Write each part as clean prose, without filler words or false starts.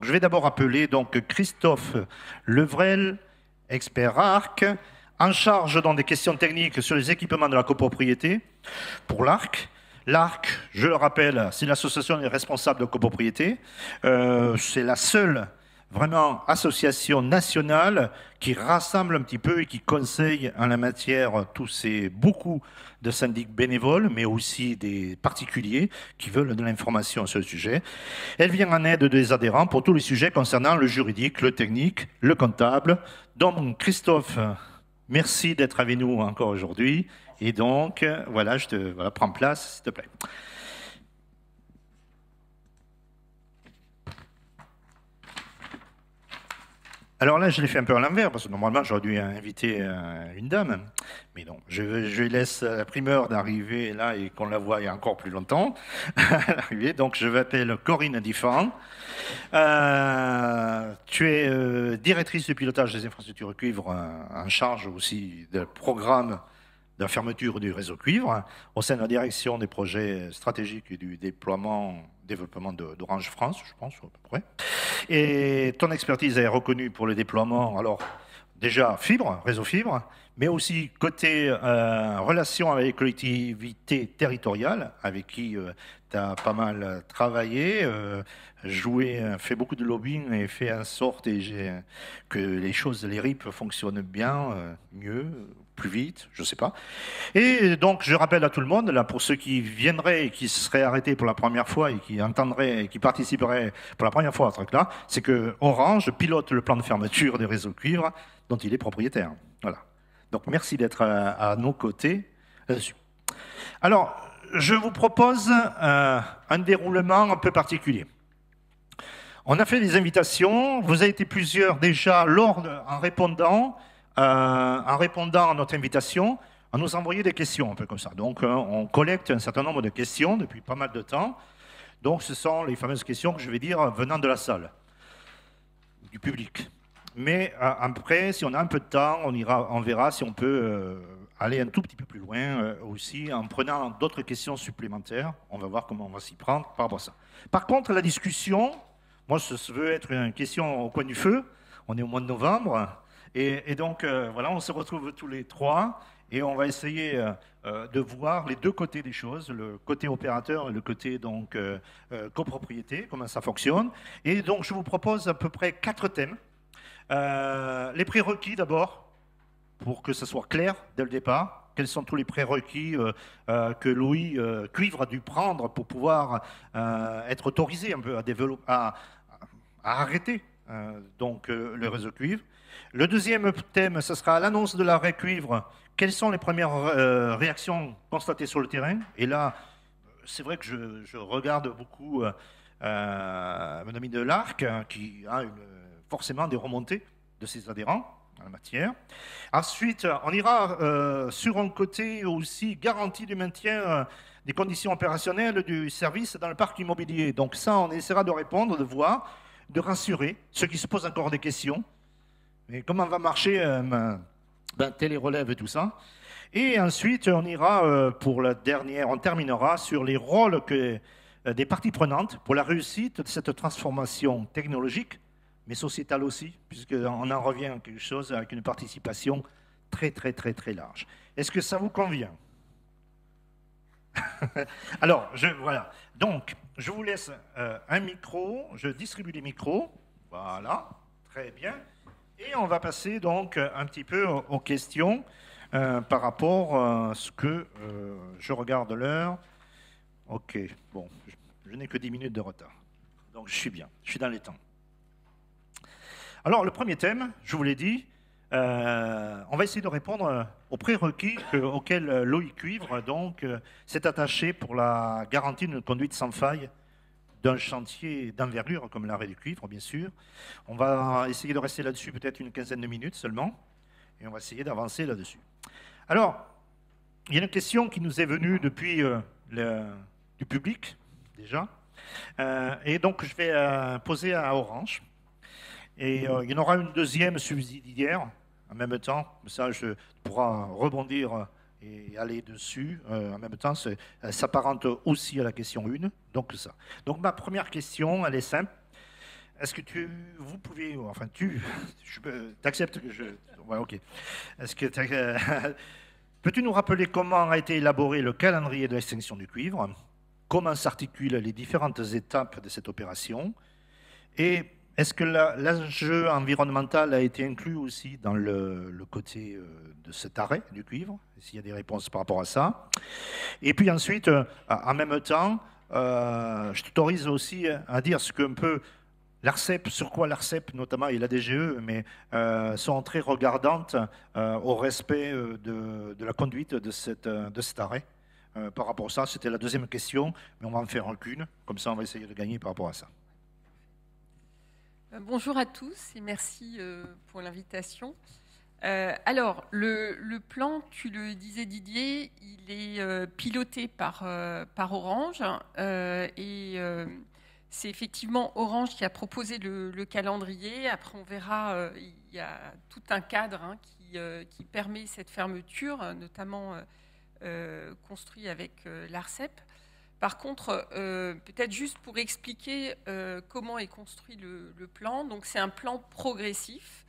je vais d'abord appeler donc Christophe Levrel, expert ARC, en charge dans des questions techniques sur les équipements de la copropriété pour l'ARC. L'ARC, je le rappelle, c'est l'association des responsables de copropriété. C'est la seule vraiment association nationale qui rassemble un petit peu et qui conseille en la matière beaucoup de syndics bénévoles, mais aussi des particuliers qui veulent de l'information sur le sujet. Elle vient en aide des adhérents pour tous les sujets concernant le juridique, le technique, le comptable. Donc, Christophe, merci d'être avec nous encore aujourd'hui. Et donc, voilà, prends place, s'il te plaît. Alors là, je l'ai fait un peu à l'envers, parce que normalement, j'aurais dû inviter une dame. Mais non, je laisse la primeur d'arriver là et qu'on la voie encore plus longtemps. Donc, je m'appelle Corinne Diffand. Tu es directrice de pilotage des infrastructures cuivre, en charge aussi du programme de la fermeture du réseau cuivre, au sein de la direction des projets stratégiques et du développement d'Orange France, je pense, à peu près. Et ton expertise est reconnue pour le déploiement, alors déjà fibre, réseau fibre, mais aussi côté relation avec les collectivités territoriales, avec qui tu as pas mal travaillé, fait beaucoup de lobbying et fait en sorte que les choses, les RIP fonctionnent bien, mieux, plus vite, je ne sais pas. Et donc, je rappelle à tout le monde, là, pour ceux qui viendraient et qui seraient arrêtés pour la première fois et qui entendraient et qui participeraient pour la première fois à ce truc-là, c'est que Orange pilote le plan de fermeture des réseaux cuivre dont il est propriétaire. Voilà. Donc, merci d'être à nos côtés là-dessus. Alors, je vous propose un déroulement un peu particulier. On a fait des invitations, vous avez été plusieurs déjà en répondant à notre invitation, à nous envoyer des questions, un peu comme ça. Donc, on collecte un certain nombre de questions depuis pas mal de temps. Donc, ce sont les fameuses questions que je vais dire venant de la salle, du public. Mais après, si on a un peu de temps, on verra si on peut aller un tout petit peu plus loin aussi en prenant d'autres questions supplémentaires. On va voir comment on va s'y prendre par rapport à ça. Par contre, la discussion, moi, ça veut être une question au coin du feu. On est au mois de novembre. Et donc, voilà, on se retrouve tous les trois et on va essayer de voir les deux côtés des choses, le côté opérateur et le côté donc copropriété, comment ça fonctionne. Et donc, je vous propose à peu près 4 thèmes. Les prérequis d'abord, pour que ce soit clair dès le départ. Quels sont tous les prérequis que Louis Cuivre a dû prendre pour pouvoir être autorisé un peu à développer, à arrêter le réseau cuivre. Le deuxième thème, ce sera l'annonce de l'arrêt cuivre. Quelles sont les premières réactions constatées sur le terrain? Et là, c'est vrai que je regarde beaucoup mon ami de l'Arc, qui a forcément des remontées de ses adhérents en la matière. Ensuite, on ira sur un côté aussi garantie du maintien des conditions opérationnelles du service dans le parc immobilier. Donc ça, on essaiera de répondre, de voir, de rassurer ceux qui se posent encore des questions. Mais comment va marcher télérelève et tout ça. Et ensuite, on ira pour la dernière, on terminera sur les rôles des parties prenantes pour la réussite de cette transformation technologique, mais sociétale aussi, puisqu'on en revient à quelque chose avec une participation très, très, très, très large. Est-ce que ça vous convient? Alors, voilà. Donc, je vous laisse un micro, je distribue les micros. Voilà, très bien. Et on va passer donc un petit peu aux questions par rapport à ce que je regarde l'heure. Ok, bon, je n'ai que 10 minutes de retard. Donc je suis bien, je suis dans les temps. Alors le premier thème, je vous l'ai dit, on va essayer de répondre aux prérequis auxquels Loïc Cuivre s'est attaché pour la garantie d'une conduite sans faille d'un chantier d'envergure comme l'arrêt du cuivre, bien sûr. On va essayer de rester là-dessus peut-être une quinzaine de minutes seulement, et on va essayer d'avancer là-dessus. Alors, il y a une question qui nous est venue depuis du public, déjà, et donc je vais poser à Orange. Et il y en aura une deuxième subsidiaire en même temps, ça je pourra rebondir et aller dessus. En même temps, ça s'apparente aussi à la question 1, donc ça. Donc ma première question, elle est simple. est-ce que vous pouvez, enfin t'acceptes que je, ouais, ok. Est-ce que peux-tu nous rappeler comment a été élaboré le calendrier de l'extinction du cuivre? Comment s'articulent les différentes étapes de cette opération? Et est-ce que l'enjeu environnemental a été inclus aussi dans le côté de cet arrêt du cuivre? S'il y a des réponses par rapport à ça. Et puis ensuite, en même temps, je t'autorise aussi à dire ce qu'un peu l'ARCEP, sur quoi l'ARCEP notamment et la DGE, mais sont très regardantes au respect de la conduite de cet arrêt. Par rapport à ça, c'était la deuxième question, mais on va en faire qu'une, comme ça on va essayer de gagner par rapport à ça. Bonjour à tous et merci pour l'invitation. Alors, le plan, tu le disais Didier, il est piloté par Orange et c'est effectivement Orange qui a proposé le calendrier. Après, on verra, il y a tout un cadre qui permet cette fermeture, notamment construit avec l'ARCEP. Par contre, peut-être juste pour expliquer comment est construit le plan. Donc, c'est un plan progressif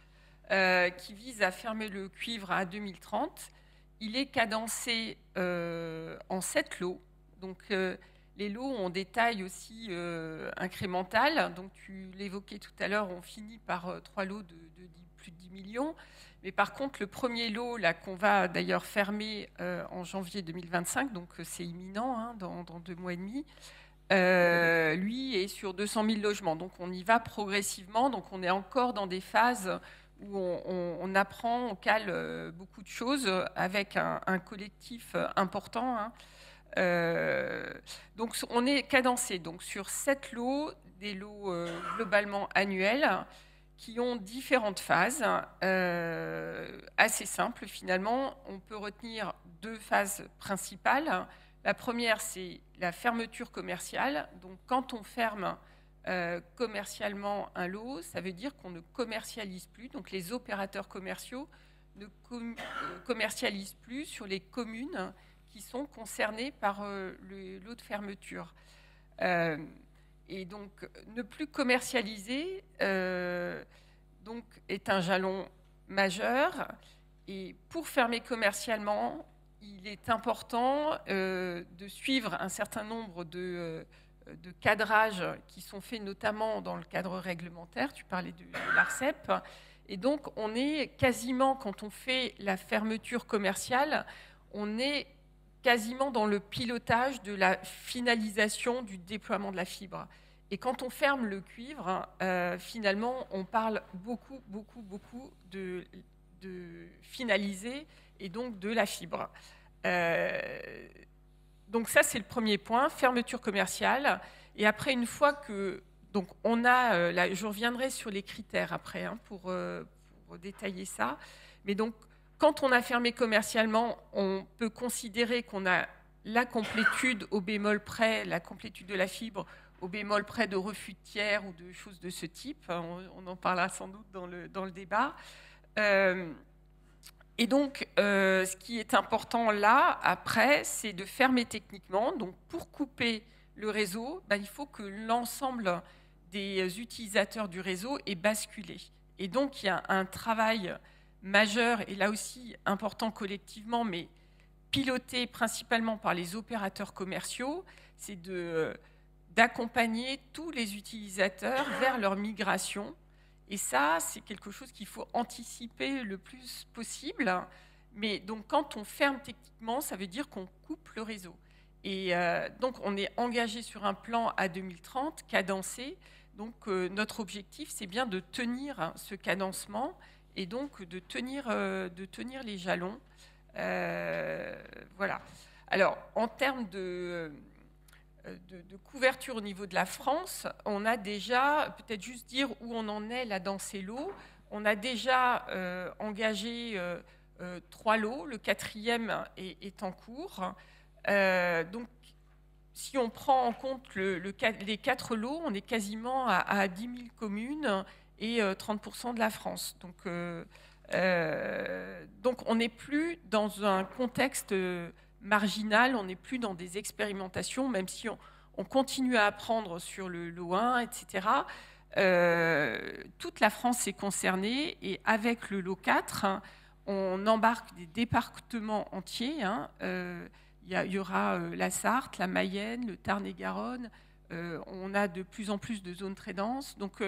qui vise à fermer le cuivre à 2030. Il est cadencé en 7 lots. Donc, les lots ont des tailles aussi incrémentales. Donc, tu l'évoquais tout à l'heure, on finit par 3 lots de plus de 10 millions. Mais par contre, le premier lot, là, qu'on va d'ailleurs fermer en janvier 2025, donc c'est imminent, hein, dans 2 mois et demi, lui est sur 200 000 logements. Donc, on y va progressivement. Donc, on est encore dans des phases où on apprend, on cale beaucoup de choses avec un collectif important. Hein. Donc, on est cadencé donc, sur 7 lots, des lots globalement annuels, qui ont différentes phases, assez simples finalement. On peut retenir 2 phases principales. La première, c'est la fermeture commerciale. Donc, quand on ferme commercialement un lot, ça veut dire qu'on ne commercialise plus. Donc, les opérateurs commerciaux ne commercialisent plus sur les communes qui sont concernées par le lot de fermeture. Et donc, ne plus commercialiser donc, est un jalon majeur. Et pour fermer commercialement, il est important de suivre un certain nombre de cadrages qui sont faits notamment dans le cadre réglementaire. Tu parlais de l'ARCEP. Et donc, on est quasiment, quand on fait la fermeture commerciale, on est quasiment dans le pilotage de la finalisation du déploiement de la fibre. Et quand on ferme le cuivre, finalement, on parle beaucoup de finaliser et donc de la fibre. Donc ça, c'est le premier point, fermeture commerciale. Et après, une fois que... Donc on a... là, je reviendrai sur les critères après hein, pour détailler ça. Mais donc, quand on a fermé commercialement, on peut considérer qu'on a la complétude au bémol près, la complétude de la fibre au bémol près de refus de tiers ou de choses de ce type. On en parlera sans doute dans le débat. Et donc, ce qui est important là, après, c'est de fermer techniquement. Donc, pour couper le réseau, il faut que l'ensemble des utilisateurs du réseau ait basculé. Et donc, il y a un travail majeur, et là aussi important collectivement, mais piloté principalement par les opérateurs commerciaux, c'est d'accompagner tous les utilisateurs vers leur migration. Et ça, c'est quelque chose qu'il faut anticiper le plus possible. Mais donc, quand on ferme techniquement, ça veut dire qu'on coupe le réseau. Et donc, on est engagé sur un plan à 2030, cadencé. Donc, notre objectif, c'est bien de tenir ce cadencement et donc de tenir les jalons. Voilà. Alors, en termes de couverture au niveau de la France, on a déjà, peut-être juste dire où on en est là dans ces lots, on a déjà engagé 3 lots, le 4e est en cours. Donc, si on prend en compte les 4 lots, on est quasiment à 10 000 communes et 30% de la France. Donc on n'est plus dans un contexte marginal, on n'est plus dans des expérimentations, même si on continue à apprendre sur le lot 1, etc. toute la France est concernée et avec le lot 4, on embarque des départements entiers. Il y aura la Sarthe, la Mayenne, le Tarn-et-Garonne. On a de plus en plus de zones très denses. Donc,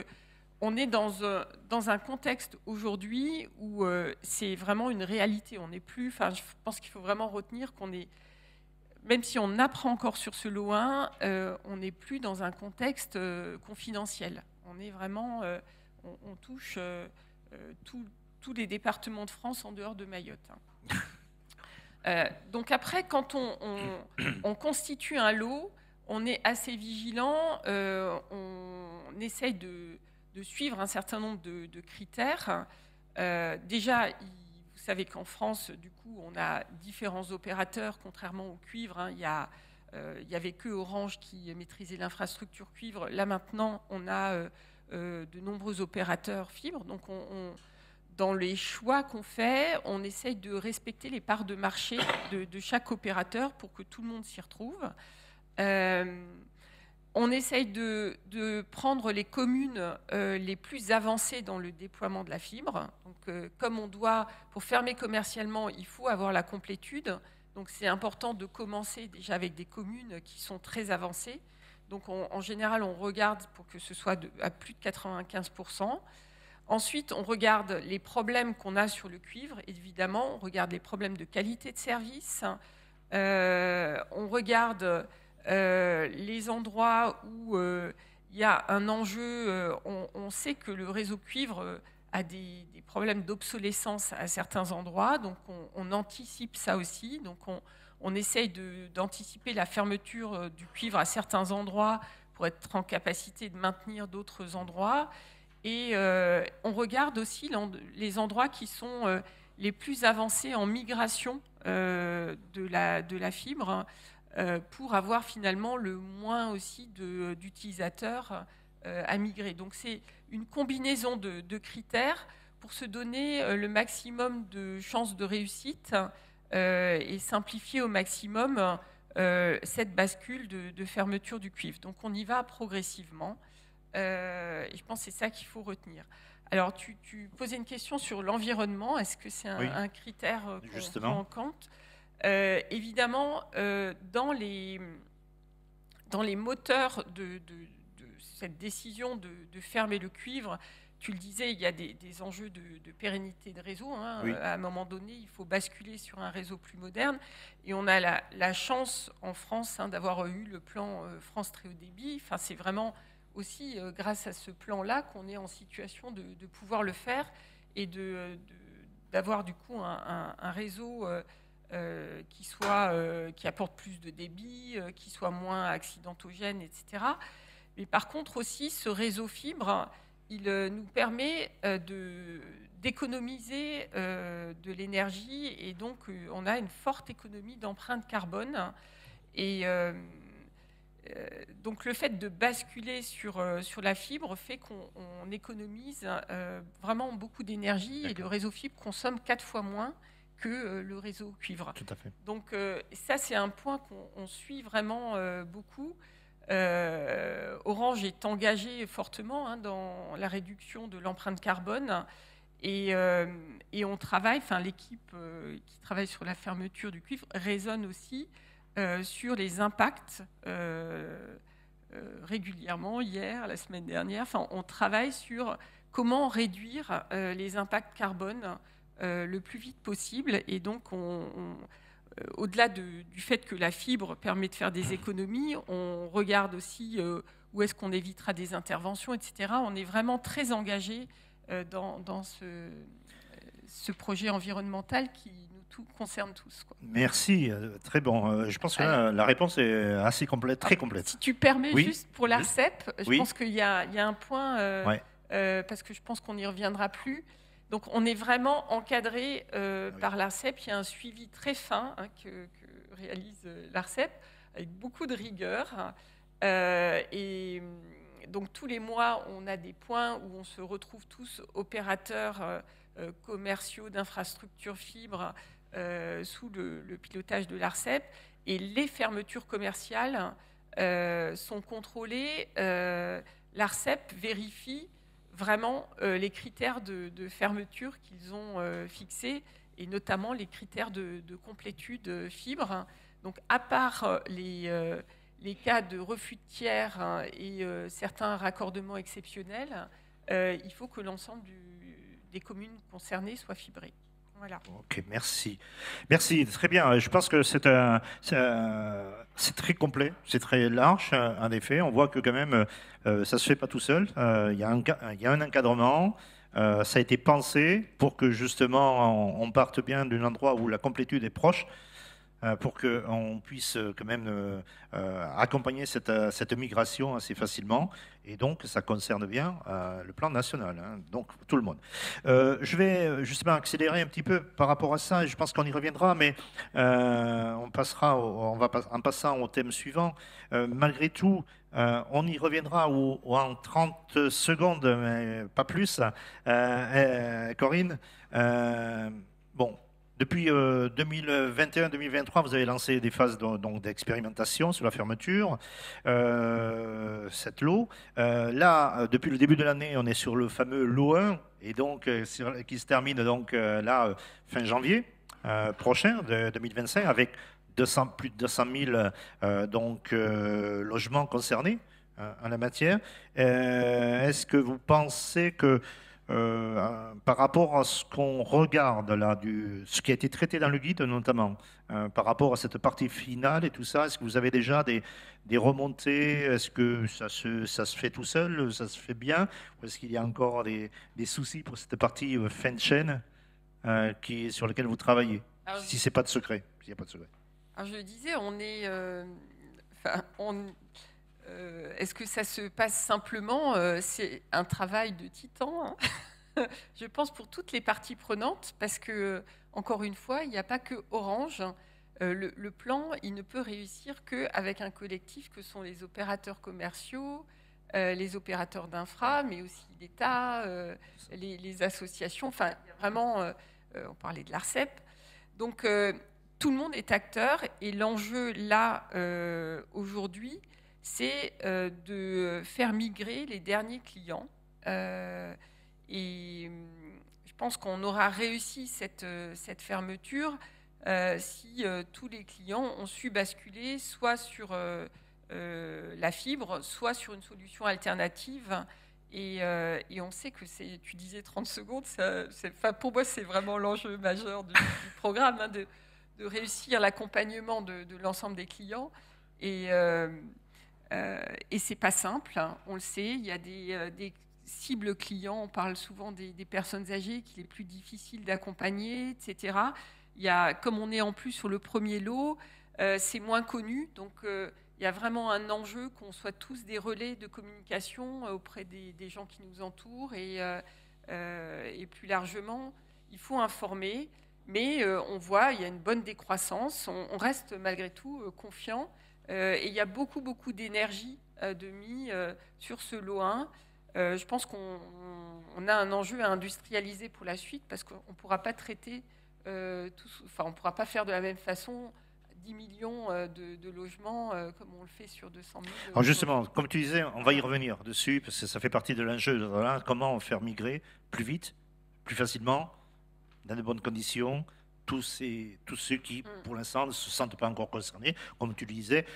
on est dans un contexte aujourd'hui où c'est vraiment une réalité. On n'est plus. Enfin, je pense qu'il faut vraiment retenir qu'on est. Même si on apprend encore sur ce lot 1, on n'est plus dans un contexte confidentiel. On est vraiment. On touche tous les départements de France en dehors de Mayotte. Donc après, quand on constitue un lot, on est assez vigilant, on essaye de suivre un certain nombre de critères. Déjà, vous savez qu'en France, du coup, on a différents opérateurs, contrairement au cuivre. Il n'y avait que Orange qui maîtrisait l'infrastructure cuivre. Là, maintenant, on a de nombreux opérateurs fibres. Donc, dans les choix qu'on fait, on essaye de respecter les parts de marché de chaque opérateur pour que tout le monde s'y retrouve. On essaye de prendre les communes les plus avancées dans le déploiement de la fibre. Donc, comme on doit, pour fermer commercialement, il faut avoir la complétude. Donc, c'est important de commencer déjà avec des communes qui sont très avancées. Donc, en général, on regarde pour que ce soit à plus de 95%. Ensuite, on regarde les problèmes qu'on a sur le cuivre, évidemment. On regarde les problèmes de qualité de service. On regarde les endroits où il y a un enjeu. On sait que le réseau cuivre a des problèmes d'obsolescence à certains endroits. Donc, on anticipe ça aussi. Donc, on essaye d'anticiper la fermeture du cuivre à certains endroits pour être en capacité de maintenir d'autres endroits. Et on regarde aussi les endroits qui sont les plus avancés en migration de la fibre pour avoir finalement le moins aussi d'utilisateurs à migrer. Donc c'est une combinaison de critères pour se donner le maximum de chances de réussite et simplifier au maximum cette bascule de fermeture du cuivre. Donc on y va progressivement. Et je pense que c'est ça qu'il faut retenir. Alors, tu posais une question sur l'environnement. Est-ce que c'est un critère qu'on prend en compte ? Évidemment, dans les moteurs de cette décision de fermer le cuivre, tu le disais, il y a des enjeux de pérennité de réseau. Oui. À un moment donné, il faut basculer sur un réseau plus moderne. Et on a la chance en France d'avoir eu le plan France Très Haut Débit. Enfin, c'est vraiment aussi grâce à ce plan-là qu'on est en situation de pouvoir le faire et d'avoir du coup un réseau qui apporte plus de débit, qui soit moins accidentogène, etc. Mais par contre aussi, ce réseau fibre, il nous permet d'économiser de l'énergie et donc on a une forte économie d'empreinte carbone. Et donc le fait de basculer sur la fibre fait qu'on économise vraiment beaucoup d'énergie. D'accord. Et le réseau fibre consomme 4 fois moins que le réseau cuivre. Tout à fait. Donc ça, c'est un point qu'on suit vraiment beaucoup. Orange est engagé fortement dans la réduction de l'empreinte carbone et on travaille, enfin l'équipe qui travaille sur la fermeture du cuivre raisonne aussi sur les impacts régulièrement, hier, la semaine dernière. Enfin, on travaille sur comment réduire les impacts carbone le plus vite possible. Et donc, au-delà du fait que la fibre permet de faire des économies, on regarde aussi où est-ce qu'on évitera des interventions, etc. On est vraiment très engagé dans ce projet environnemental qui nous concerne tous. Quoi. Merci, très bon. Je pense que là, la réponse est assez complète, très complète. Si tu permets, oui. Juste pour l'ARCEP, je pense qu'il y a un point, parce que je pense qu'on n'y reviendra plus. Donc, on est vraiment encadré par l'ARCEP. Il y a un suivi très fin que réalise l'ARCEP, avec beaucoup de rigueur. Et donc, tous les mois, on a des points où on se retrouve tous opérateurs commerciaux d'infrastructures fibres sous le pilotage de l'ARCEP. Et les fermetures commerciales sont contrôlées l'ARCEP vérifie vraiment les critères de fermeture qu'ils ont fixés, et notamment les critères de complétude fibre. Donc, à part les cas de refus de tiers et certains raccordements exceptionnels, il faut que l'ensemble des communes concernées soient fibrées. Voilà. Ok, merci. Merci, très bien. Je pense que c'est très complet, c'est très large, en effet. On voit que quand même, ça se fait pas tout seul. Il y a un encadrement. Ça a été pensé pour que justement on parte bien d'un endroit où la complétude est proche, pour qu'on puisse quand même accompagner cette migration assez facilement. Et donc, ça concerne bien le plan national, hein, donc tout le monde. Je vais justement accélérer un petit peu par rapport à ça, et je pense qu'on y reviendra, mais en passant au thème suivant. Malgré tout, on y reviendra en 30 secondes, mais pas plus. Corinne, bon. Depuis 2021-2023, vous avez lancé des phases d'expérimentation sur la fermeture, cette lot. Là, depuis le début de l'année, on est sur le fameux lot 1, et donc qui se termine donc là fin janvier prochain de 2025, avec plus de 200 000 logements concernés en la matière. Est-ce que vous pensez que par rapport à ce qu'on regarde là, ce qui a été traité dans le guide notamment, par rapport à cette partie finale et tout ça, est-ce que vous avez déjà des remontées? Est-ce que ça se fait tout seul, ça se fait bien? Ou est-ce qu'il y a encore des soucis pour cette partie fin de chaîne sur laquelle vous travaillez? Alors, Si c'est pas de secret, s'il n'y a pas de secret. Alors, je le disais, est-ce que ça se passe simplement? C'est un travail de titan, hein. Je pense pour toutes les parties prenantes, parce que, encore une fois, il n'y a pas que Orange. Le plan, il ne peut réussir qu'avec un collectif que sont les opérateurs commerciaux, les opérateurs d'infra, mais aussi l'État, les associations. Enfin, vraiment, on parlait de l'ARCEP. Donc, tout le monde est acteur, et l'enjeu là, aujourd'hui, c'est de faire migrer les derniers clients. Et je pense qu'on aura réussi cette fermeture si tous les clients ont su basculer soit sur la fibre, soit sur une solution alternative. Et on sait que tu disais 30 secondes, pour moi c'est vraiment l'enjeu majeur du programme, hein, de réussir l'accompagnement de l'ensemble des clients. Et c'est pas simple, hein, on le sait. Il y a des cibles clients, on parle souvent des personnes âgées qu'il est plus difficile d'accompagner, etc. Comme on est en plus sur le premier lot, c'est moins connu, donc il y a vraiment un enjeu qu'on soit tous des relais de communication auprès des gens qui nous entourent, et plus largement, il faut informer. Mais on voit, il y a une bonne décroissance, on reste malgré tout confiant, et il y a beaucoup d'énergie de mis sur ce lot 1. Je pense qu'on a un enjeu à industrialiser pour la suite, parce qu'on ne pourra pas traiter on ne pourra pas faire de la même façon 10 millions de logements comme on le fait sur 200 000. Alors justement, comme tu disais, on va y revenir dessus, parce que ça fait partie de l'enjeu. Voilà, comment faire migrer plus vite, plus facilement, dans de bonnes conditions, tous ceux qui, pour l'instant, ne se sentent pas encore concernés. Comme tu le disais,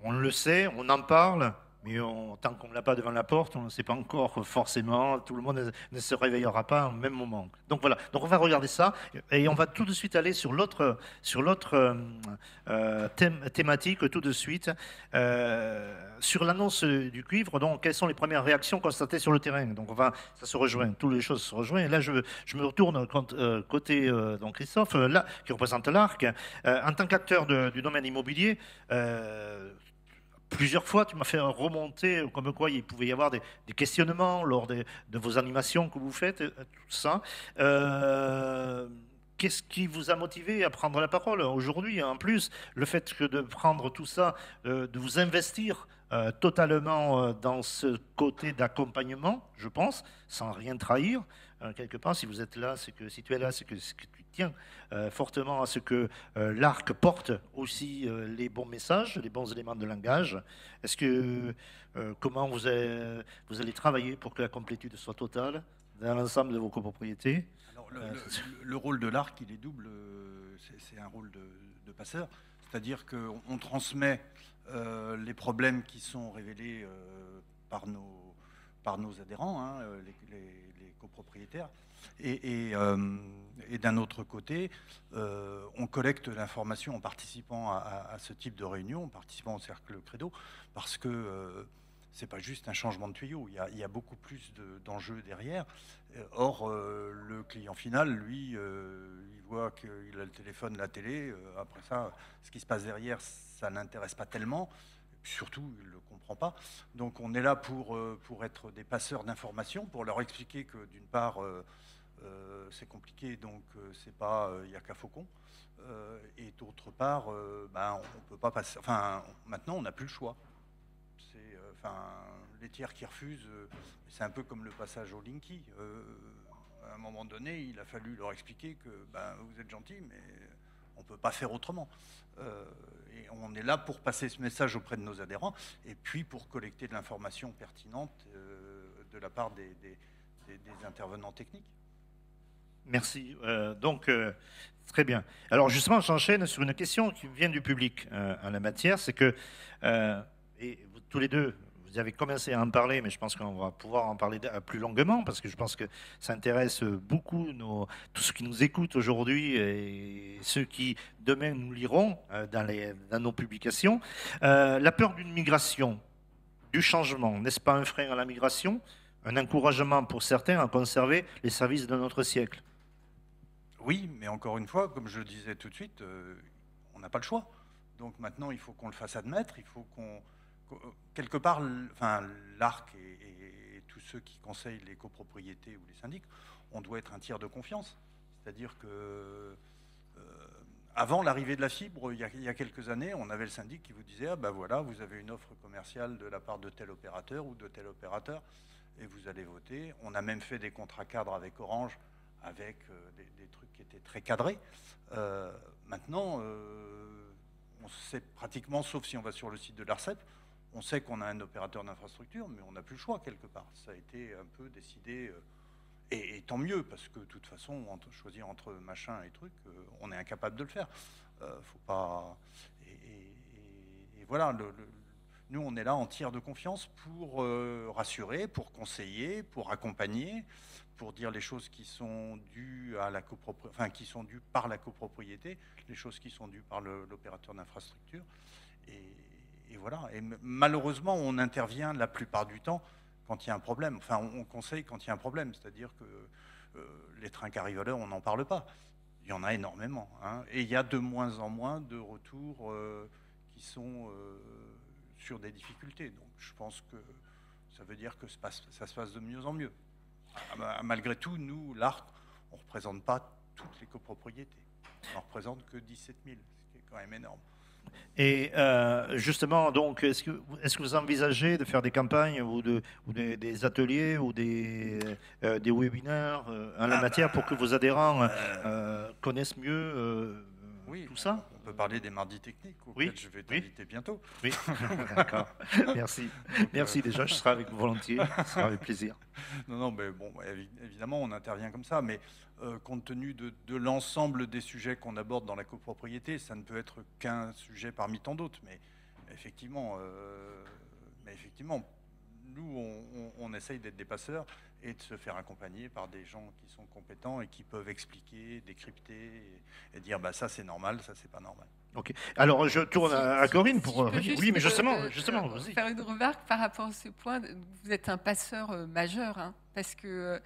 on le sait, on en parle, mais tant qu'on ne l'a pas devant la porte, on ne sait pas encore forcément, tout le monde ne se réveillera pas au même moment. Donc voilà, donc on va regarder ça, et on va tout de suite aller sur l'autre thématique, tout de suite, sur l'annonce du cuivre. Donc quelles sont les premières réactions constatées sur le terrain? Donc ça se rejoint, toutes les choses se rejoignent. Et là, je me retourne côté donc Christophe, là, qui représente l'ARC, en tant qu'acteur du domaine immobilier. Plusieurs fois, tu m'as fait remonter comme quoi il pouvait y avoir des questionnements lors de vos animations que vous faites, tout ça. Qu'est-ce qui vous a motivé à prendre la parole aujourd'hui? En plus, le fait que de prendre tout ça, de vous investir totalement dans ce côté d'accompagnement, je pense, sans rien trahir. quelque part, si vous êtes là, c'est que si tu es là, c'est que tu tiens fortement à ce que l'ARC porte aussi les bons messages, les bons éléments de langage. Est-ce que comment vous allez travailler pour que la complétude soit totale dans l'ensemble de vos copropriétés? Alors, le rôle de l'ARC, il est double. C'est un rôle de passeur. C'est-à-dire qu'on transmet les problèmes qui sont révélés par nos adhérents, hein, les copropriétaires. Et d'un autre côté, on collecte l'information en participant à ce type de réunion, en participant au cercle Credo, parce que c'est pas juste un changement de tuyau, il y a beaucoup plus d'enjeux derrière. Or, le client final, lui, il voit qu'il a le téléphone, la télé. Après ça, ce qui se passe derrière, ça n'intéresse pas tellement. Surtout, il ne le comprend pas. Donc, on est là pour être des passeurs d'informations, pour leur expliquer que, d'une part, c'est compliqué, donc c'est pas, il n'y a qu'à Faucon. Et d'autre part, on peut pas passer. Enfin, maintenant, on n'a plus le choix. Les tiers qui refusent, c'est un peu comme le passage au Linky. À un moment donné, il a fallu leur expliquer que vous êtes gentils, mais on ne peut pas faire autrement. Et on est là pour passer ce message auprès de nos adhérents et puis pour collecter de l'information pertinente de la part des intervenants techniques. Merci. Très bien. Alors justement, j'enchaîne sur une question qui vient du public en la matière. C'est que, et vous, tous les deux, vous avez commencé à en parler, mais je pense qu'on va pouvoir en parler plus longuement, parce que je pense que ça intéresse beaucoup tous ceux qui nous écoutent aujourd'hui et ceux qui demain nous liront dans nos publications. La peur d'une migration, du changement, n'est-ce pas un frein à la migration? Un encouragement pour certains à conserver les services de notre siècle? Oui, mais encore une fois, comme je le disais tout de suite, on n'a pas le choix. Donc maintenant, il faut qu'on le fasse admettre, il faut quelque part, l'ARC et tous ceux qui conseillent les copropriétés ou les syndics, on doit être un tiers de confiance. C'est-à-dire que avant l'arrivée de la fibre, il y a quelques années, on avait le syndic qui vous disait voilà, vous avez une offre commerciale de la part de tel opérateur ou de tel opérateur, et vous allez voter. On a même fait des contrats cadres avec Orange, avec des trucs qui étaient très cadrés. Maintenant, on sait pratiquement, sauf si on va sur le site de l'ARCEP, on sait qu'on a un opérateur d'infrastructure, mais on n'a plus le choix quelque part. Ça a été un peu décidé, et tant mieux, parce que de toute façon, choisir entre machin et truc, on est incapable de le faire. Faut pas. Et voilà, nous, on est là en tiers de confiance pour rassurer, pour conseiller, pour accompagner, pour dire les choses qui sont dues à la qui sont dues par la copropriété, les choses qui sont dues par l'opérateur d'infrastructure. Et voilà. Et malheureusement, on intervient la plupart du temps quand il y a un problème. Enfin, on conseille quand il y a un problème. C'est-à-dire que les trains qui arrivent à l'heure, on n'en parle pas. Il y en a énormément. Hein. Et il y a de moins en moins de retours qui sont sur des difficultés. Donc, je pense que ça veut dire que ça se passe de mieux en mieux. Malgré tout, nous, l'ARC, on ne représente pas toutes les copropriétés. On n'en représente que 17 000, ce qui est quand même énorme. Et justement, donc, est-ce que vous envisagez de faire des campagnes ou des ateliers ou des webinaires en la matière pour que vos adhérents connaissent mieux tout ça? On peut parler des mardis techniques, auxquels je vais t'inviter bientôt. Oui, d'accord. Merci. Merci déjà, je serai avec vous volontiers, ce sera avec plaisir. Non, mais bon, évidemment, on intervient comme ça, mais compte tenu de l'ensemble des sujets qu'on aborde dans la copropriété, ça ne peut être qu'un sujet parmi tant d'autres. Mais effectivement, nous, on essaye d'être des passeurs et de se faire accompagner par des gens qui sont compétents et qui peuvent expliquer, décrypter et dire ça c'est normal, ça c'est pas normal. Ok. Alors je tourne à Corinne pour. Oui, mais justement, vas-y. Faire une remarque par rapport à ce point. Vous êtes un passeur majeur, hein, parce que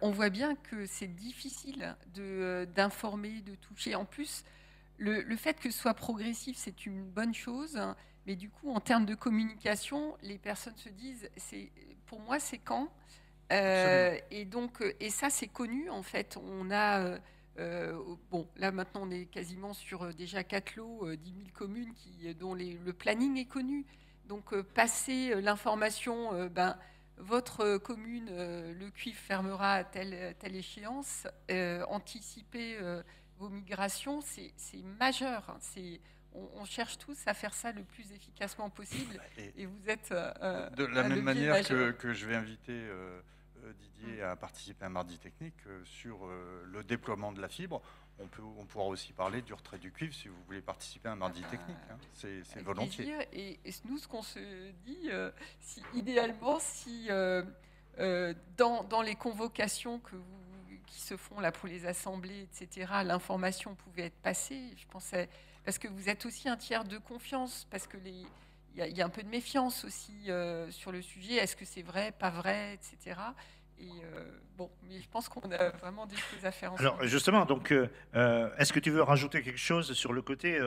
on voit bien que c'est difficile d'informer, de toucher. En plus, le fait que ce soit progressif, c'est une bonne chose. Hein, mais du coup, en termes de communication, les personnes se disent, pour moi, c'est quand et donc, et ça, c'est connu, en fait. On a, là, maintenant, on est quasiment sur déjà 4 lots, 10 000 communes dont le planning est connu. Donc, passer l'information, votre commune, le cuivre fermera à telle échéance, anticiper vos migrations, c'est majeur. Hein. On cherche tous à faire ça le plus efficacement possible, et vous êtes de la même manière que je vais inviter Didier à participer à Mardi Technique sur le déploiement de la fibre. On pourra aussi parler du retrait du cuivre si vous voulez participer à un Mardi Technique. Hein. C'est volontiers. Et nous, ce qu'on se dit, idéalement, si dans les convocations qui se font là pour les assemblées, etc., l'information pouvait être passée, je pensais, parce que vous êtes aussi un tiers de confiance, parce que il y a un peu de méfiance aussi sur le sujet. Est-ce que c'est vrai, pas vrai, etc. Et mais je pense qu'on a vraiment des choses à faire ensemble. Alors justement, donc, est-ce que tu veux rajouter quelque chose sur le côté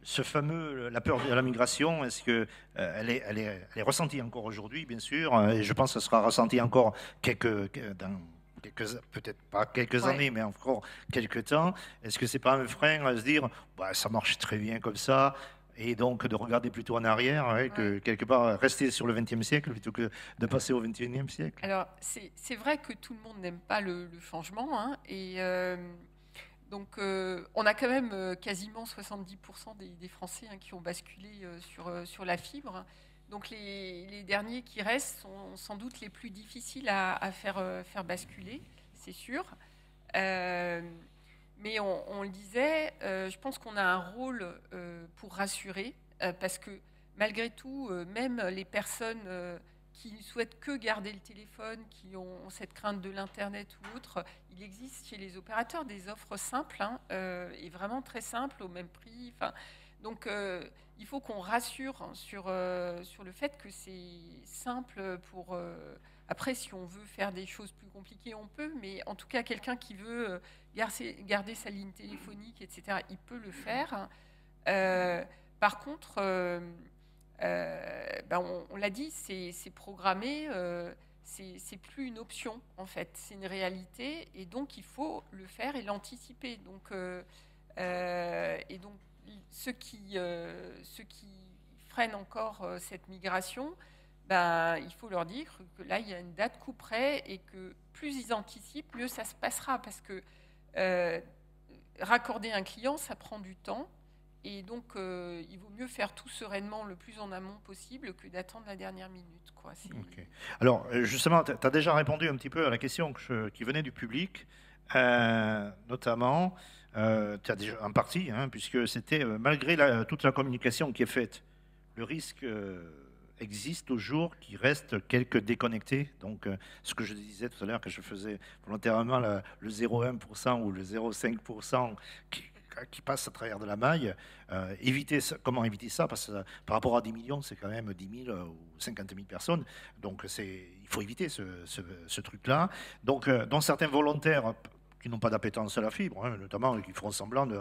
ce fameux la peur de la migration? Est-ce que elle est ressentie encore aujourd'hui, bien sûr, et je pense que ce sera ressenti encore peut-être pas quelques années, mais encore quelques temps. Est-ce que c'est pas un frein à se dire, bah, ça marche très bien comme ça? Et donc de regarder plutôt en arrière, que quelque part rester sur le XXe siècle plutôt que de passer au XXIe siècle. Alors c'est vrai que tout le monde n'aime pas le changement, hein, et donc on a quand même quasiment 70% des Français qui ont basculé sur la fibre. Donc les derniers qui restent sont sans doute les plus difficiles à faire basculer, c'est sûr. Mais on le disait, je pense qu'on a un rôle pour rassurer, parce que malgré tout, même les personnes qui ne souhaitent que garder le téléphone, qui ont cette crainte de l'Internet ou autre, il existe chez les opérateurs des offres simples, et vraiment très simples, au même prix. Donc il faut qu'on rassure sur le fait que c'est simple pour... après, si on veut faire des choses plus compliquées, on peut, mais en tout cas, quelqu'un qui veut garder sa ligne téléphonique, etc., il peut le faire. Par contre, on l'a dit, c'est programmé, c'est plus une option, en fait, c'est une réalité, et donc il faut le faire et l'anticiper. Donc, ceux qui freinent encore cette migration, il faut leur dire que là, il y a une date coup près, et que plus ils anticipent, mieux ça se passera, parce que raccorder un client, ça prend du temps, et donc il vaut mieux faire tout sereinement le plus en amont possible que d'attendre la dernière minute, quoi. Okay. Alors justement, tu as déjà répondu un petit peu à la question qui venait du public, notamment, tu as déjà en partie, puisque c'était malgré toute la communication qui est faite, le risque existe toujours qu'il reste quelques déconnectés. Donc, ce que je disais tout à l'heure, que je faisais volontairement le 0,1% ou le 0,5% qui passe à travers de la maille, comment éviter ça? Parce que par rapport à 10 millions, c'est quand même 10 000 ou 50 000 personnes. Donc, il faut éviter ce truc-là. Donc, dans certains volontaires qui n'ont pas d'appétence à la fibre, notamment, qui feront semblant de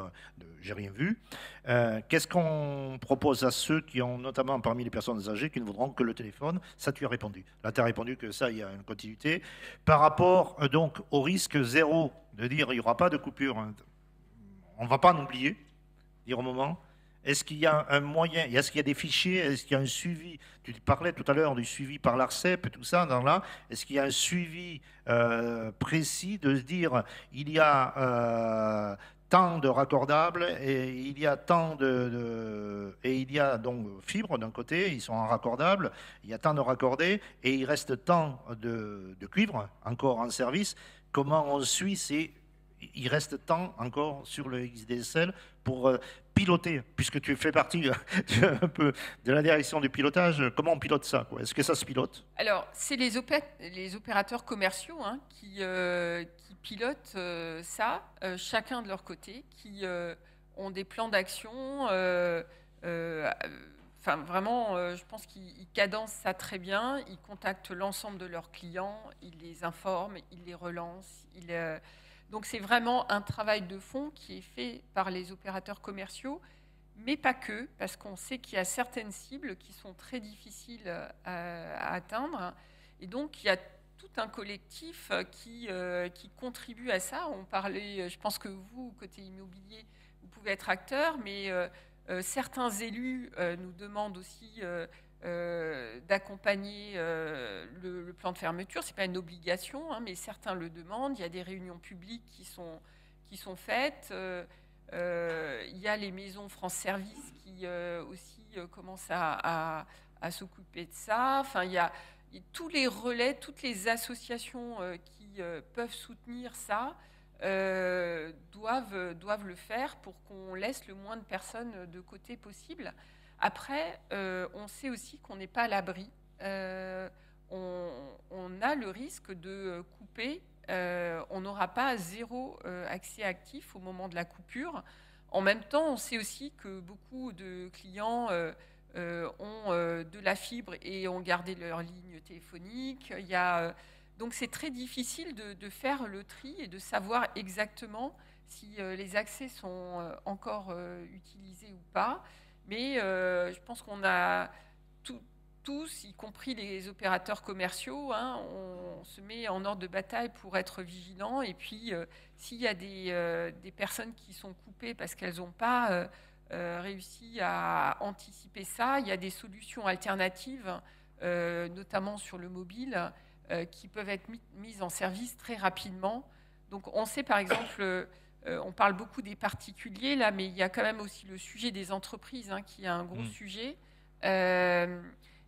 j'ai rien vu. Qu'est-ce qu'on propose à ceux qui ont, notamment parmi les personnes âgées, qui ne voudront que le téléphone? Ça, tu as répondu. Là, tu as répondu que ça, il y a une continuité. Par rapport donc au risque zéro, de dire il n'y aura pas de coupure, on ne va pas en oublier, dire au moment. Est-ce qu'il y a un moyen, est-ce qu'il y a des fichiers, est-ce qu'il y a un suivi? Tu parlais tout à l'heure du suivi par l'ARCEP et tout ça, est-ce qu'il y a un suivi précis de se dire il y a tant de raccordables et il y a tant et il y a donc fibres d'un côté, ils sont en raccordable, il y a tant de raccordés et il reste tant de cuivre encore en service. Comment on suit il reste tant encore sur le XDSL pour piloter, puisque tu fais partie un peu de la direction du pilotage. Comment on pilote ça? Est-ce que ça se pilote? Alors, c'est les opérateurs commerciaux qui pilotent ça, chacun de leur côté, qui ont des plans d'action. Vraiment, je pense qu'ils cadencent ça très bien. Ils contactent l'ensemble de leurs clients, ils les informent, ils les relancent. Donc c'est vraiment un travail de fond qui est fait par les opérateurs commerciaux, mais pas que, parce qu'on sait qu'il y a certaines cibles qui sont très difficiles à atteindre. Et donc il y a tout un collectif qui contribue à ça. On parlait, je pense que vous, côté immobilier, vous pouvez être acteur, mais Certains élus nous demandent aussi d'accompagner le plan de fermeture. Ce n'est pas une obligation, hein, mais certains le demandent. Il y a des réunions publiques qui sont faites. Il y a les maisons France Service qui aussi commencent à s'occuper de ça. Enfin, il y a tous les relais, toutes les associations qui peuvent soutenir ça doivent le faire pour qu'on laisse le moins de personnes de côté possible. Après, on sait aussi qu'on n'est pas à l'abri. On a le risque de couper. On n'aura pas zéro accès actif au moment de la coupure. En même temps, on sait aussi que beaucoup de clients ont de la fibre et ont gardé leur ligne téléphonique. Donc c'est très difficile de faire le tri et de savoir exactement si les accès sont encore utilisés ou pas. Mais je pense qu'on a tous, y compris les opérateurs commerciaux, hein, on se met en ordre de bataille pour être vigilant. Et puis, s'il y a des personnes qui sont coupées parce qu'elles n'ont pas réussi à anticiper ça, il y a des solutions alternatives, notamment sur le mobile, qui peuvent être mises en service très rapidement. Donc, on sait par exemple... on parle beaucoup des particuliers, là, mais il y a quand même aussi le sujet des entreprises, hein, qui est un gros sujet.